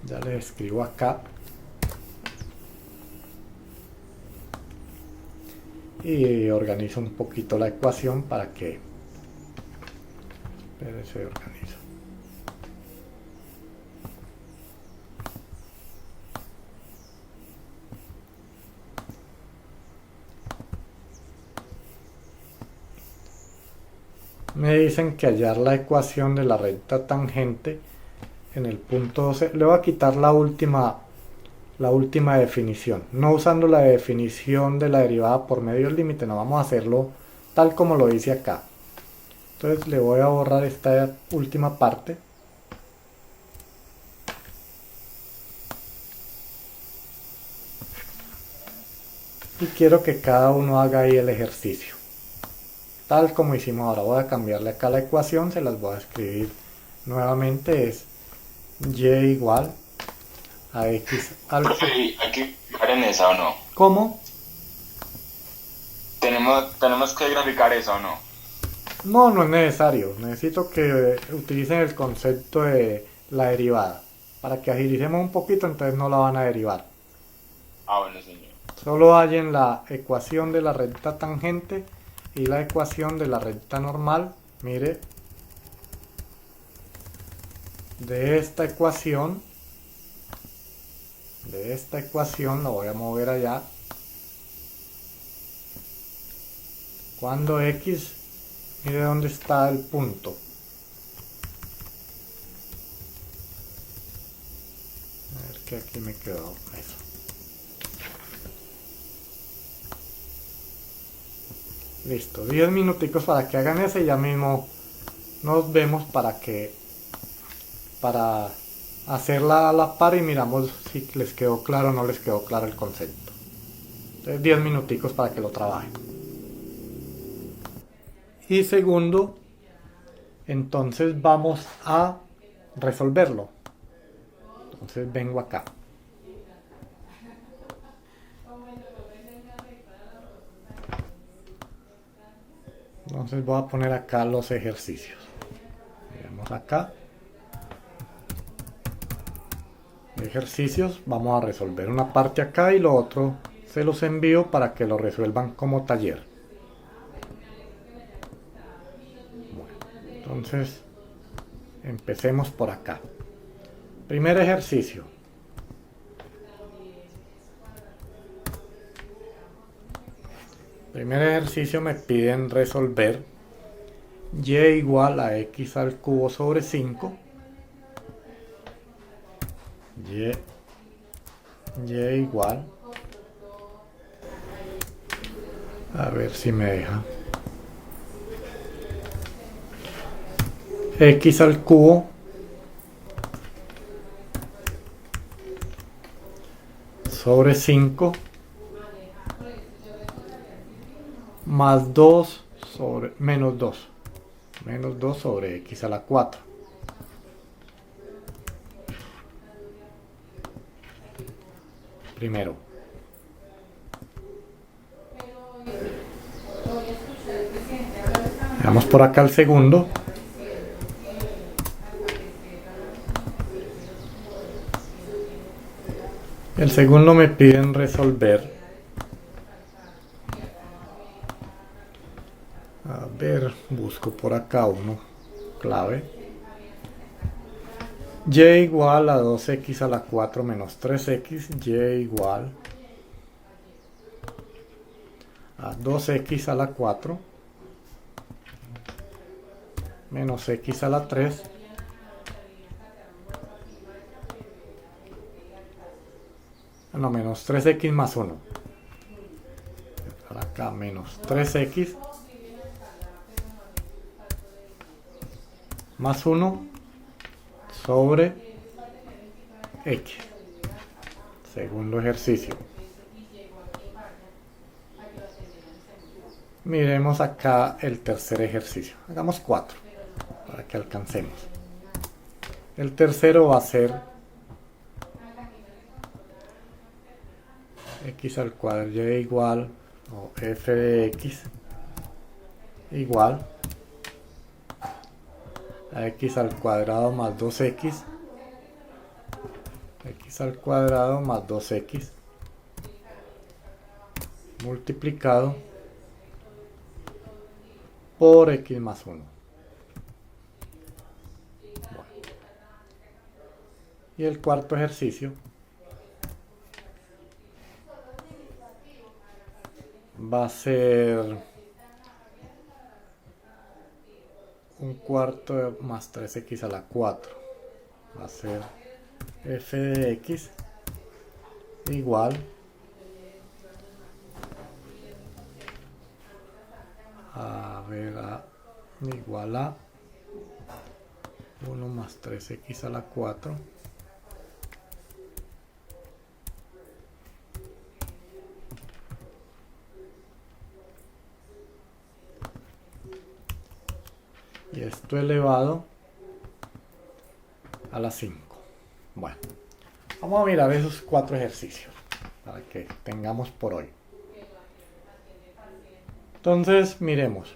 Ya les escribo acá. Y organizo un poquito la ecuación para que se organiza. Me dicen que hallar la ecuación de la recta tangente en el punto 12. Le voy a quitar la última definición, no usando la definición de la derivada por medio del límite, no, vamos a hacerlo tal como lo dice acá. Entonces le voy a borrar esta última parte y quiero que cada uno haga ahí el ejercicio. Tal como hicimos ahora, voy a cambiarle acá la ecuación, se las voy a escribir nuevamente, es y igual a x al... Profe, ¿hay que graficar en esa o no? ¿Cómo? ¿Tenemos que graficar esa o no? No, no es necesario. Necesito que utilicen el concepto de la derivada. Para que agilicemos un poquito, entonces no la van a derivar. Ah, bueno, señor. Solo hallen la ecuación de la recta tangente y la ecuación de la recta normal. Mire, de esta ecuación la voy a mover allá. Cuando x, mire dónde está el punto. A ver que aquí me quedó eso. Listo, 10 minuticos para que hagan eso y ya mismo nos vemos para hacerla a la par y miramos si les quedó claro o no les quedó claro el concepto. Entonces 10 minuticos para que lo trabajen. Y segundo, entonces vamos a resolverlo. Entonces vengo acá. Entonces voy a poner acá los ejercicios. Miremos acá. Ejercicios. Vamos a resolver una parte acá y lo otro se los envío para que lo resuelvan como taller. Bueno, entonces empecemos por acá. Primer ejercicio. Primer ejercicio me piden resolver y igual a x al cubo sobre 5. Y igual. A ver si me deja. X al cubo sobre 5 más 2 sobre menos 2. Menos 2 sobre x a la 4. Primero. Veamos por acá el segundo. El segundo me piden resolver. A ver, busco por acá uno clave. Y igual a 2x a la 4 menos 3x. Y igual a 2x a la 4 menos x a la 3 no, menos 3x más 1 para acá, menos 3x más 1 sobre x. Segundo ejercicio. Miremos acá el tercer ejercicio. Hagamos 4 para que alcancemos. El tercero va a ser x al cuadrado y igual, o f de x igual a x al cuadrado más 2x, x al cuadrado más 2x multiplicado por x más 1. Bueno. Y el cuarto ejercicio va a ser un cuarto más 3x a la 4. Va a ser f de x igual igual a 1 más 3x a la 4 y esto elevado a la 5. Bueno, vamos a mirar esos 4 ejercicios para que tengamos por hoy. Entonces, miremos.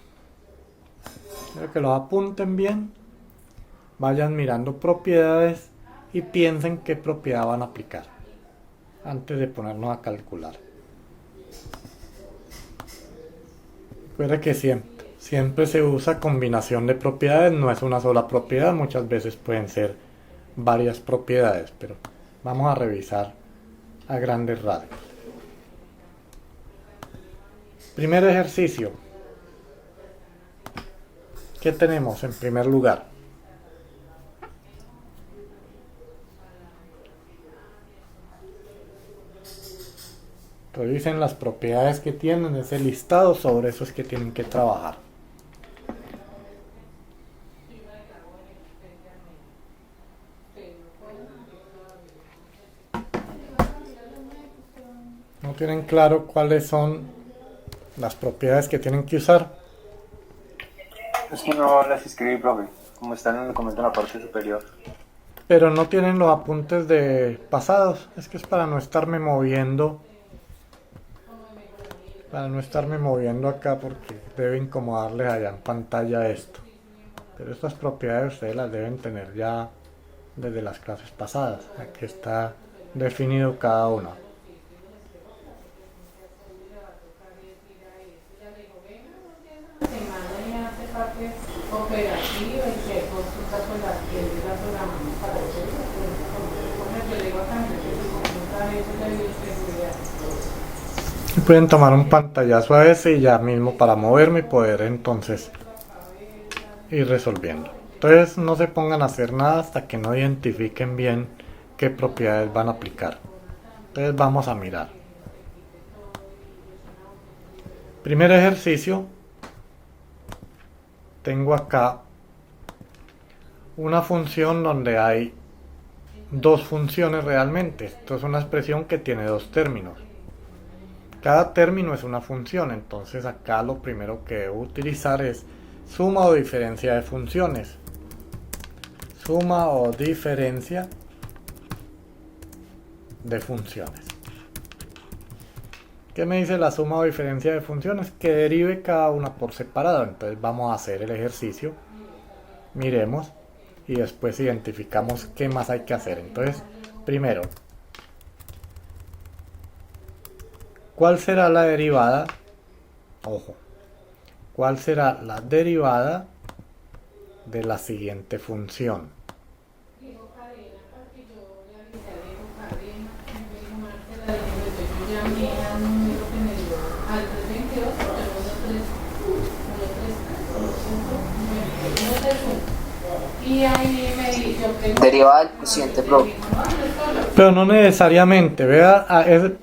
Quiero que los apunten bien, vayan mirando propiedades y piensen qué propiedad van a aplicar antes de ponernos a calcular. Recuerda que siempre se usa combinación de propiedades, no es una sola propiedad, muchas veces pueden ser varias propiedades, pero vamos a revisar a grandes rasgos. Primer ejercicio. ¿Qué tenemos en primer lugar? Revisen las propiedades que tienen, ese listado, sobre eso es que tienen que trabajar. ¿No tienen claro cuáles son las propiedades que tienen que usar? Es que no las escribí, profe. Como están en el documento en la parte superior. Pero no tienen los apuntes de pasados. Es que es para no estarme moviendo. Para no estarme moviendo acá porque debe incomodarles allá en pantalla esto. Pero estas propiedades ustedes las deben tener ya desde las clases pasadas. Aquí está definido cada una. Pueden tomar un pantallazo a ese y ya mismo para moverme y poder entonces ir resolviendo. Entonces no se pongan a hacer nada hasta que no identifiquen bien qué propiedades van a aplicar. Entonces vamos a mirar. Primer ejercicio. Tengo acá una función donde hay dos funciones realmente. Esto es una expresión que tiene dos términos. Cada término es una función, entonces acá lo primero que debo utilizar es suma o diferencia de funciones. Suma o diferencia de funciones. ¿Qué me dice la suma o diferencia de funciones? Que derive cada una por separado. Entonces vamos a hacer el ejercicio. Miremos y después identificamos qué más hay que hacer. Entonces, primero, ¿cuál será la derivada? Ojo. ¿Cuál será la derivada de la siguiente función? Derivada del cociente propio. Pero no necesariamente, vea,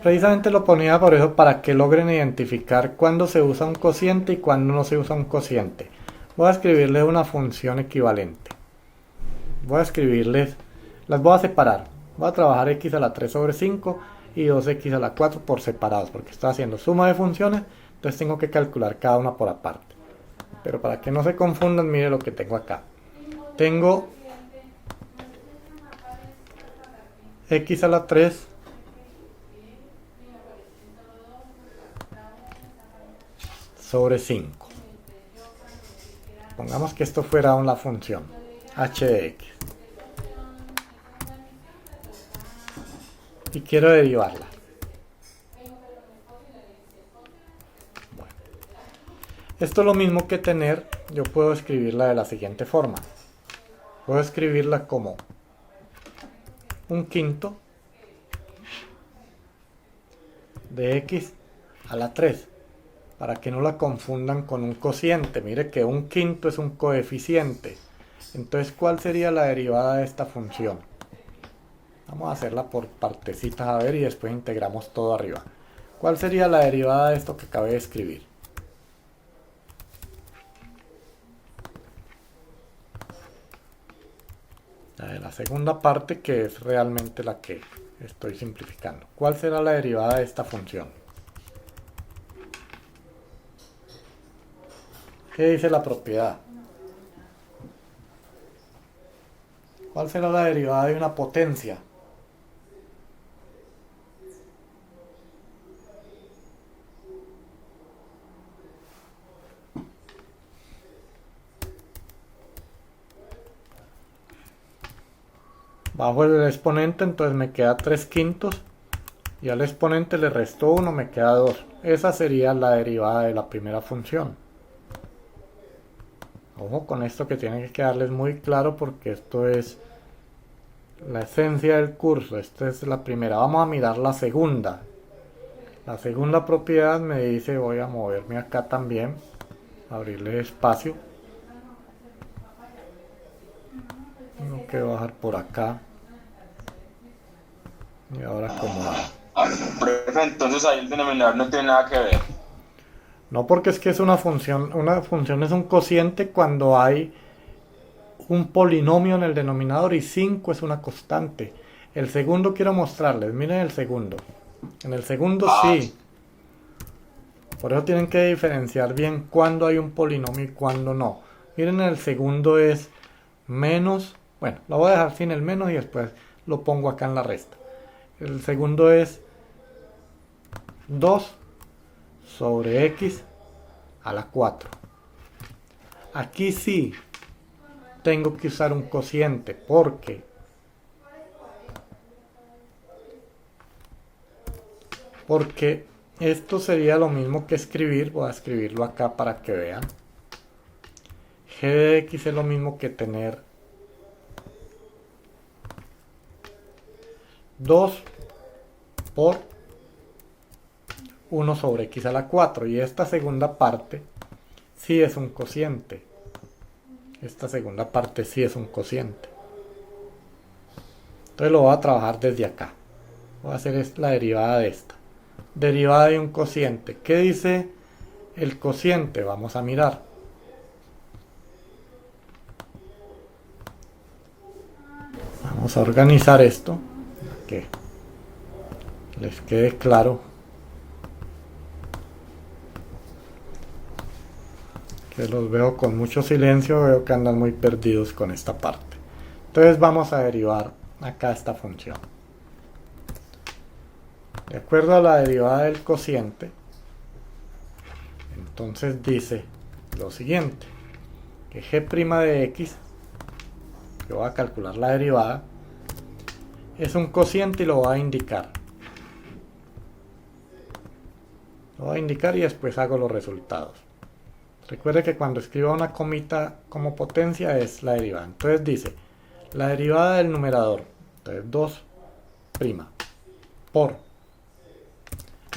precisamente lo ponía por eso, para que logren identificar cuándo se usa un cociente y cuándo no se usa un cociente. Voy a escribirles una función equivalente. Voy a escribirles, las voy a separar. Voy a trabajar x a la 3 sobre 5 y 2x a la 4 por separados, porque estoy haciendo suma de funciones, entonces tengo que calcular cada una por aparte. Pero para que no se confundan, mire lo que tengo acá. Tengo x a la 3 sobre 5. Pongamos que esto fuera una función h de x. Y quiero derivarla. Bueno. Esto es lo mismo que tener, yo puedo escribirla de la siguiente forma. Puedo escribirla como un quinto de x a la 3, para que no la confundan con un cociente. Mire que un quinto es un coeficiente. Entonces, ¿cuál sería la derivada de esta función? Vamos a hacerla por partecitas a ver y después integramos todo arriba. ¿Cuál sería la derivada de esto que acabé de escribir? La segunda parte, que es realmente la que estoy simplificando. ¿Cuál será la derivada de esta función? ¿Qué dice la propiedad? ¿Cuál será la derivada de una potencia? Bajo el exponente, entonces me queda 3 quintos. Y al exponente le resto 1, me queda 2. Esa sería la derivada de la primera función. Ojo con esto, que tiene que quedarles muy claro, porque esto es la esencia del curso. Esta es la primera. Vamos a mirar la segunda. La segunda propiedad me dice, voy a moverme acá también, abrirle espacio. Tengo que bajar por acá. Y ahora acomodar. Profe, entonces ahí el denominador no tiene nada que ver. No, porque es que es una función. Una función es un cociente cuando hay un polinomio en el denominador y 5 es una constante. El segundo quiero mostrarles. Miren el segundo. En el segundo sí. Por eso tienen que diferenciar bien cuando hay un polinomio y cuando no. Miren, el segundo es menos. Bueno, lo voy a dejar sin el menos y después lo pongo acá en la resta. El segundo es 2 sobre x a la 4. Aquí sí tengo que usar un cociente porque esto sería lo mismo que escribir. Voy a escribirlo acá para que vean. G de x es lo mismo que tener 2 por 1 sobre x a la 4. Y esta segunda parte sí es un cociente. Esta segunda parte sí es un cociente. Entonces lo voy a trabajar desde acá. Voy a hacer la derivada de esta. Derivada de un cociente. ¿Qué dice el cociente? Vamos a mirar. Vamos a organizar esto para que les quede claro. Que los veo con mucho silencio, veo que andan muy perdidos con esta parte. Entonces vamos a derivar acá esta función. De acuerdo a la derivada del cociente, entonces dice lo siguiente, que g' de x, que voy a calcular la derivada, es un cociente y lo voy a indicar. Lo voy a indicar y después hago los resultados. Recuerde que cuando escriba una comita como potencia es la derivada. Entonces dice, la derivada del numerador, entonces 2' por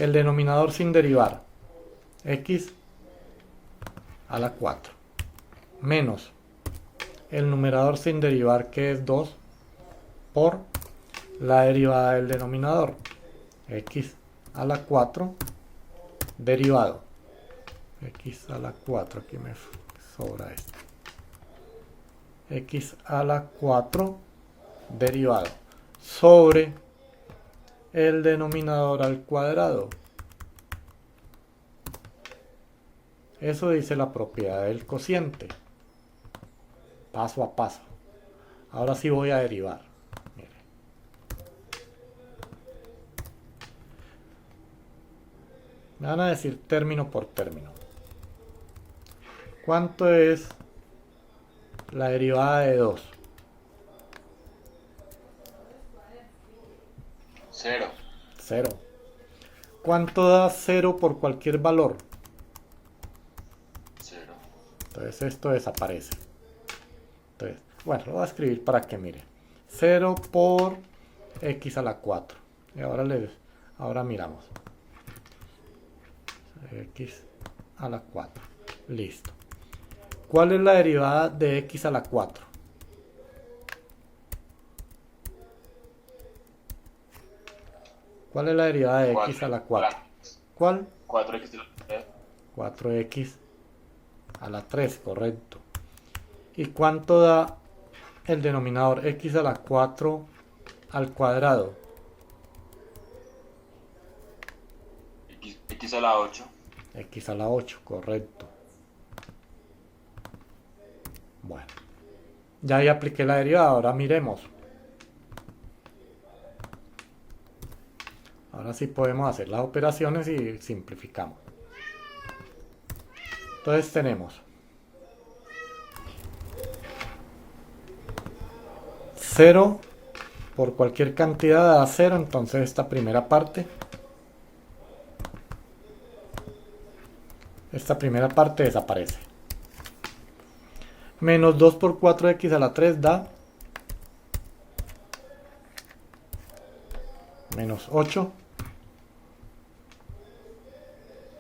el denominador sin derivar, x a la 4, menos el numerador sin derivar, que es 2, por la derivada del denominador, x a la 4 derivado, x a la 4, aquí me sobra esto, x a la 4 derivado sobre el denominador al cuadrado. Eso dice la propiedad del cociente. Paso a paso. Ahora sí voy a derivar. Mire. Me van a decir término por término. ¿Cuánto es la derivada de 2? 0. 0. ¿Cuánto da 0 por cualquier valor? 0. Entonces esto desaparece. Entonces, bueno, lo voy a escribir para que mire. 0 por x a la 4. Y ahora miramos. X a la 4. Listo. ¿Cuál es la derivada de x a la 4? ¿Cuál es la derivada de x a la 4? ¿Cuál? 4x a la 3. 4x a la 3, correcto. ¿Y cuánto da el denominador? X a la 4 al cuadrado. X a la 8. X a la 8, correcto. Bueno. Ya ahí apliqué la derivada, ahora miremos. Ahora sí podemos hacer las operaciones y simplificamos. Entonces tenemos 0 por cualquier cantidad da 0, entonces esta primera parte desaparece. Menos 2 por 4x a la 3 da menos 8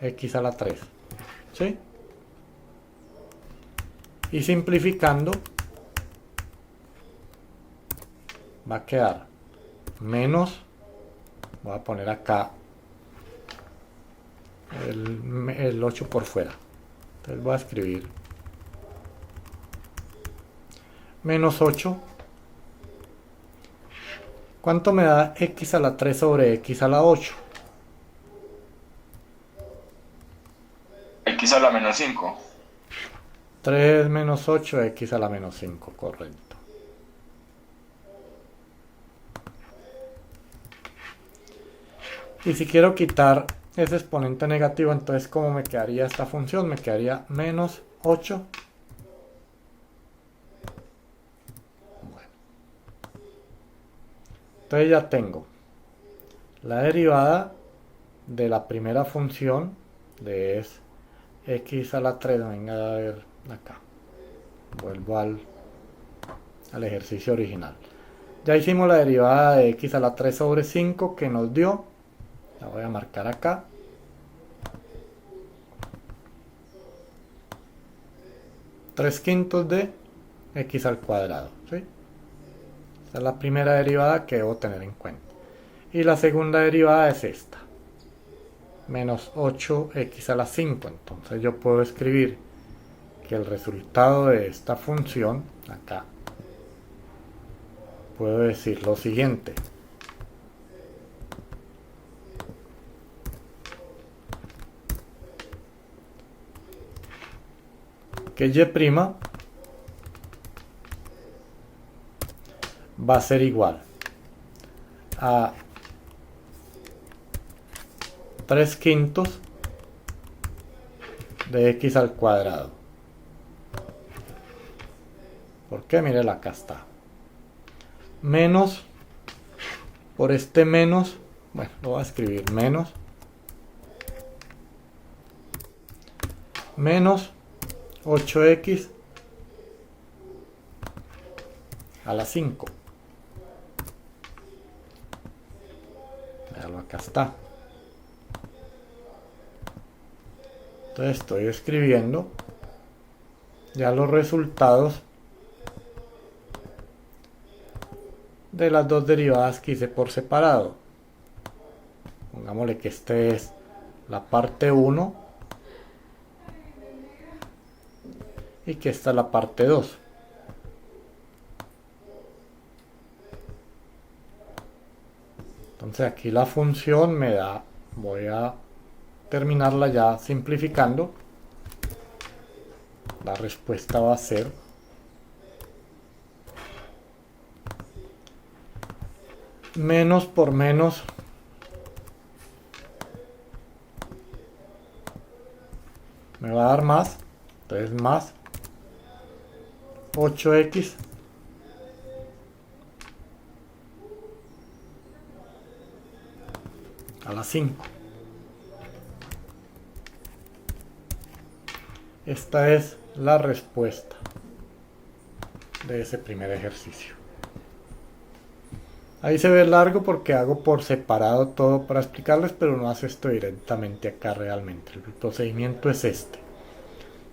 x a la 3. ¿Sí? Y simplificando va a quedar menos, voy a poner acá el 8 por fuera, entonces voy a escribir menos 8. ¿Cuánto me da x a la 3 sobre x a la 8? X a la menos 5. 3 menos 8, x a la menos 5, correcto. Y si quiero quitar ese exponente negativo, entonces ¿cómo me quedaría esta función? Me quedaría menos 8. Bueno. Entonces ya tengo la derivada de la primera función de es x a la 3. Venga a ver acá. Vuelvo al ejercicio original. Ya hicimos la derivada de x a la 3 sobre 5 que nos dio. La voy a marcar acá. Tres quintos de x al cuadrado. ¿Sí? Esta es la primera derivada que debo tener en cuenta. Y la segunda derivada es esta. Menos 8x a la 5. Entonces yo puedo escribir que el resultado de esta función, acá, puedo decir lo siguiente. Que y' va a ser igual a 3 quintos de x al cuadrado. ¿Por qué? Mírela, acá está. Menos, por este menos, bueno, lo voy a escribir menos 8x a la 5. Véalo, acá está. Entonces estoy escribiendo ya los resultados de las dos derivadas que hice por separado. Pongámosle que este es la parte 1 y que esta es la parte 2. Entonces aquí la función me da, voy a terminarla ya simplificando. La respuesta va a ser menos por menos me va a dar más, entonces más 8x a la 5. Esta es la respuesta de ese primer ejercicio. Ahí se ve largo porque hago por separado todo para explicarles, pero no hace esto directamente acá realmente. El procedimiento es este.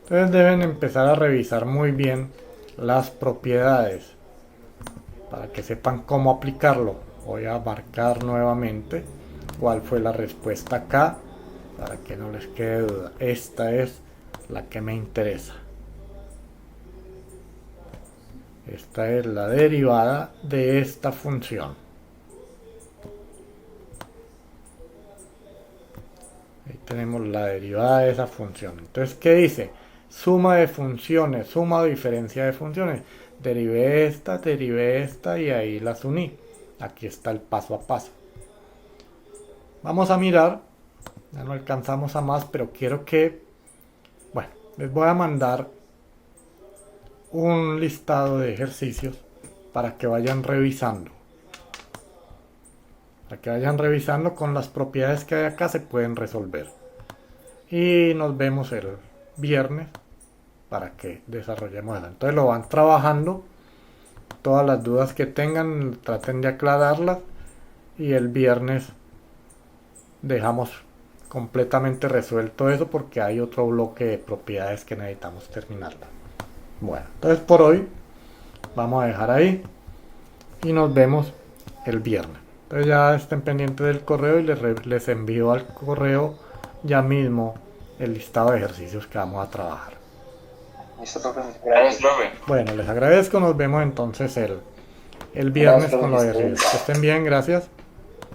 Entonces deben empezar a revisar muy bien las propiedades para que sepan cómo aplicarlo. Voy a marcar nuevamente cuál fue la respuesta acá para que no les quede duda. Esta es la que me interesa. Esta es la derivada de esta función. Ahí tenemos la derivada de esa función. Entonces, ¿qué dice? Suma de funciones, suma o diferencia de funciones. derivé esta y ahí las uní. Aquí está el paso a paso. Vamos a mirar, ya no alcanzamos a más, pero quiero que, bueno, les voy a mandar un listado de ejercicios para que vayan revisando. Para que vayan revisando con las propiedades que hay acá se pueden resolver. Y nos vemos el viernes para que desarrollemos eso. Entonces lo van trabajando, todas las dudas que tengan traten de aclararlas y el viernes dejamos completamente resuelto eso porque hay otro bloque de propiedades que necesitamos terminarla. Bueno, entonces por hoy vamos a dejar ahí y nos vemos el viernes. Entonces ya estén pendientes del correo y les envío al correo ya mismo el listado de ejercicios que vamos a trabajar. Listo, profe. Gracias, profe. Bueno, les agradezco, nos vemos entonces el viernes con los ejercicios. Que estén bien, gracias.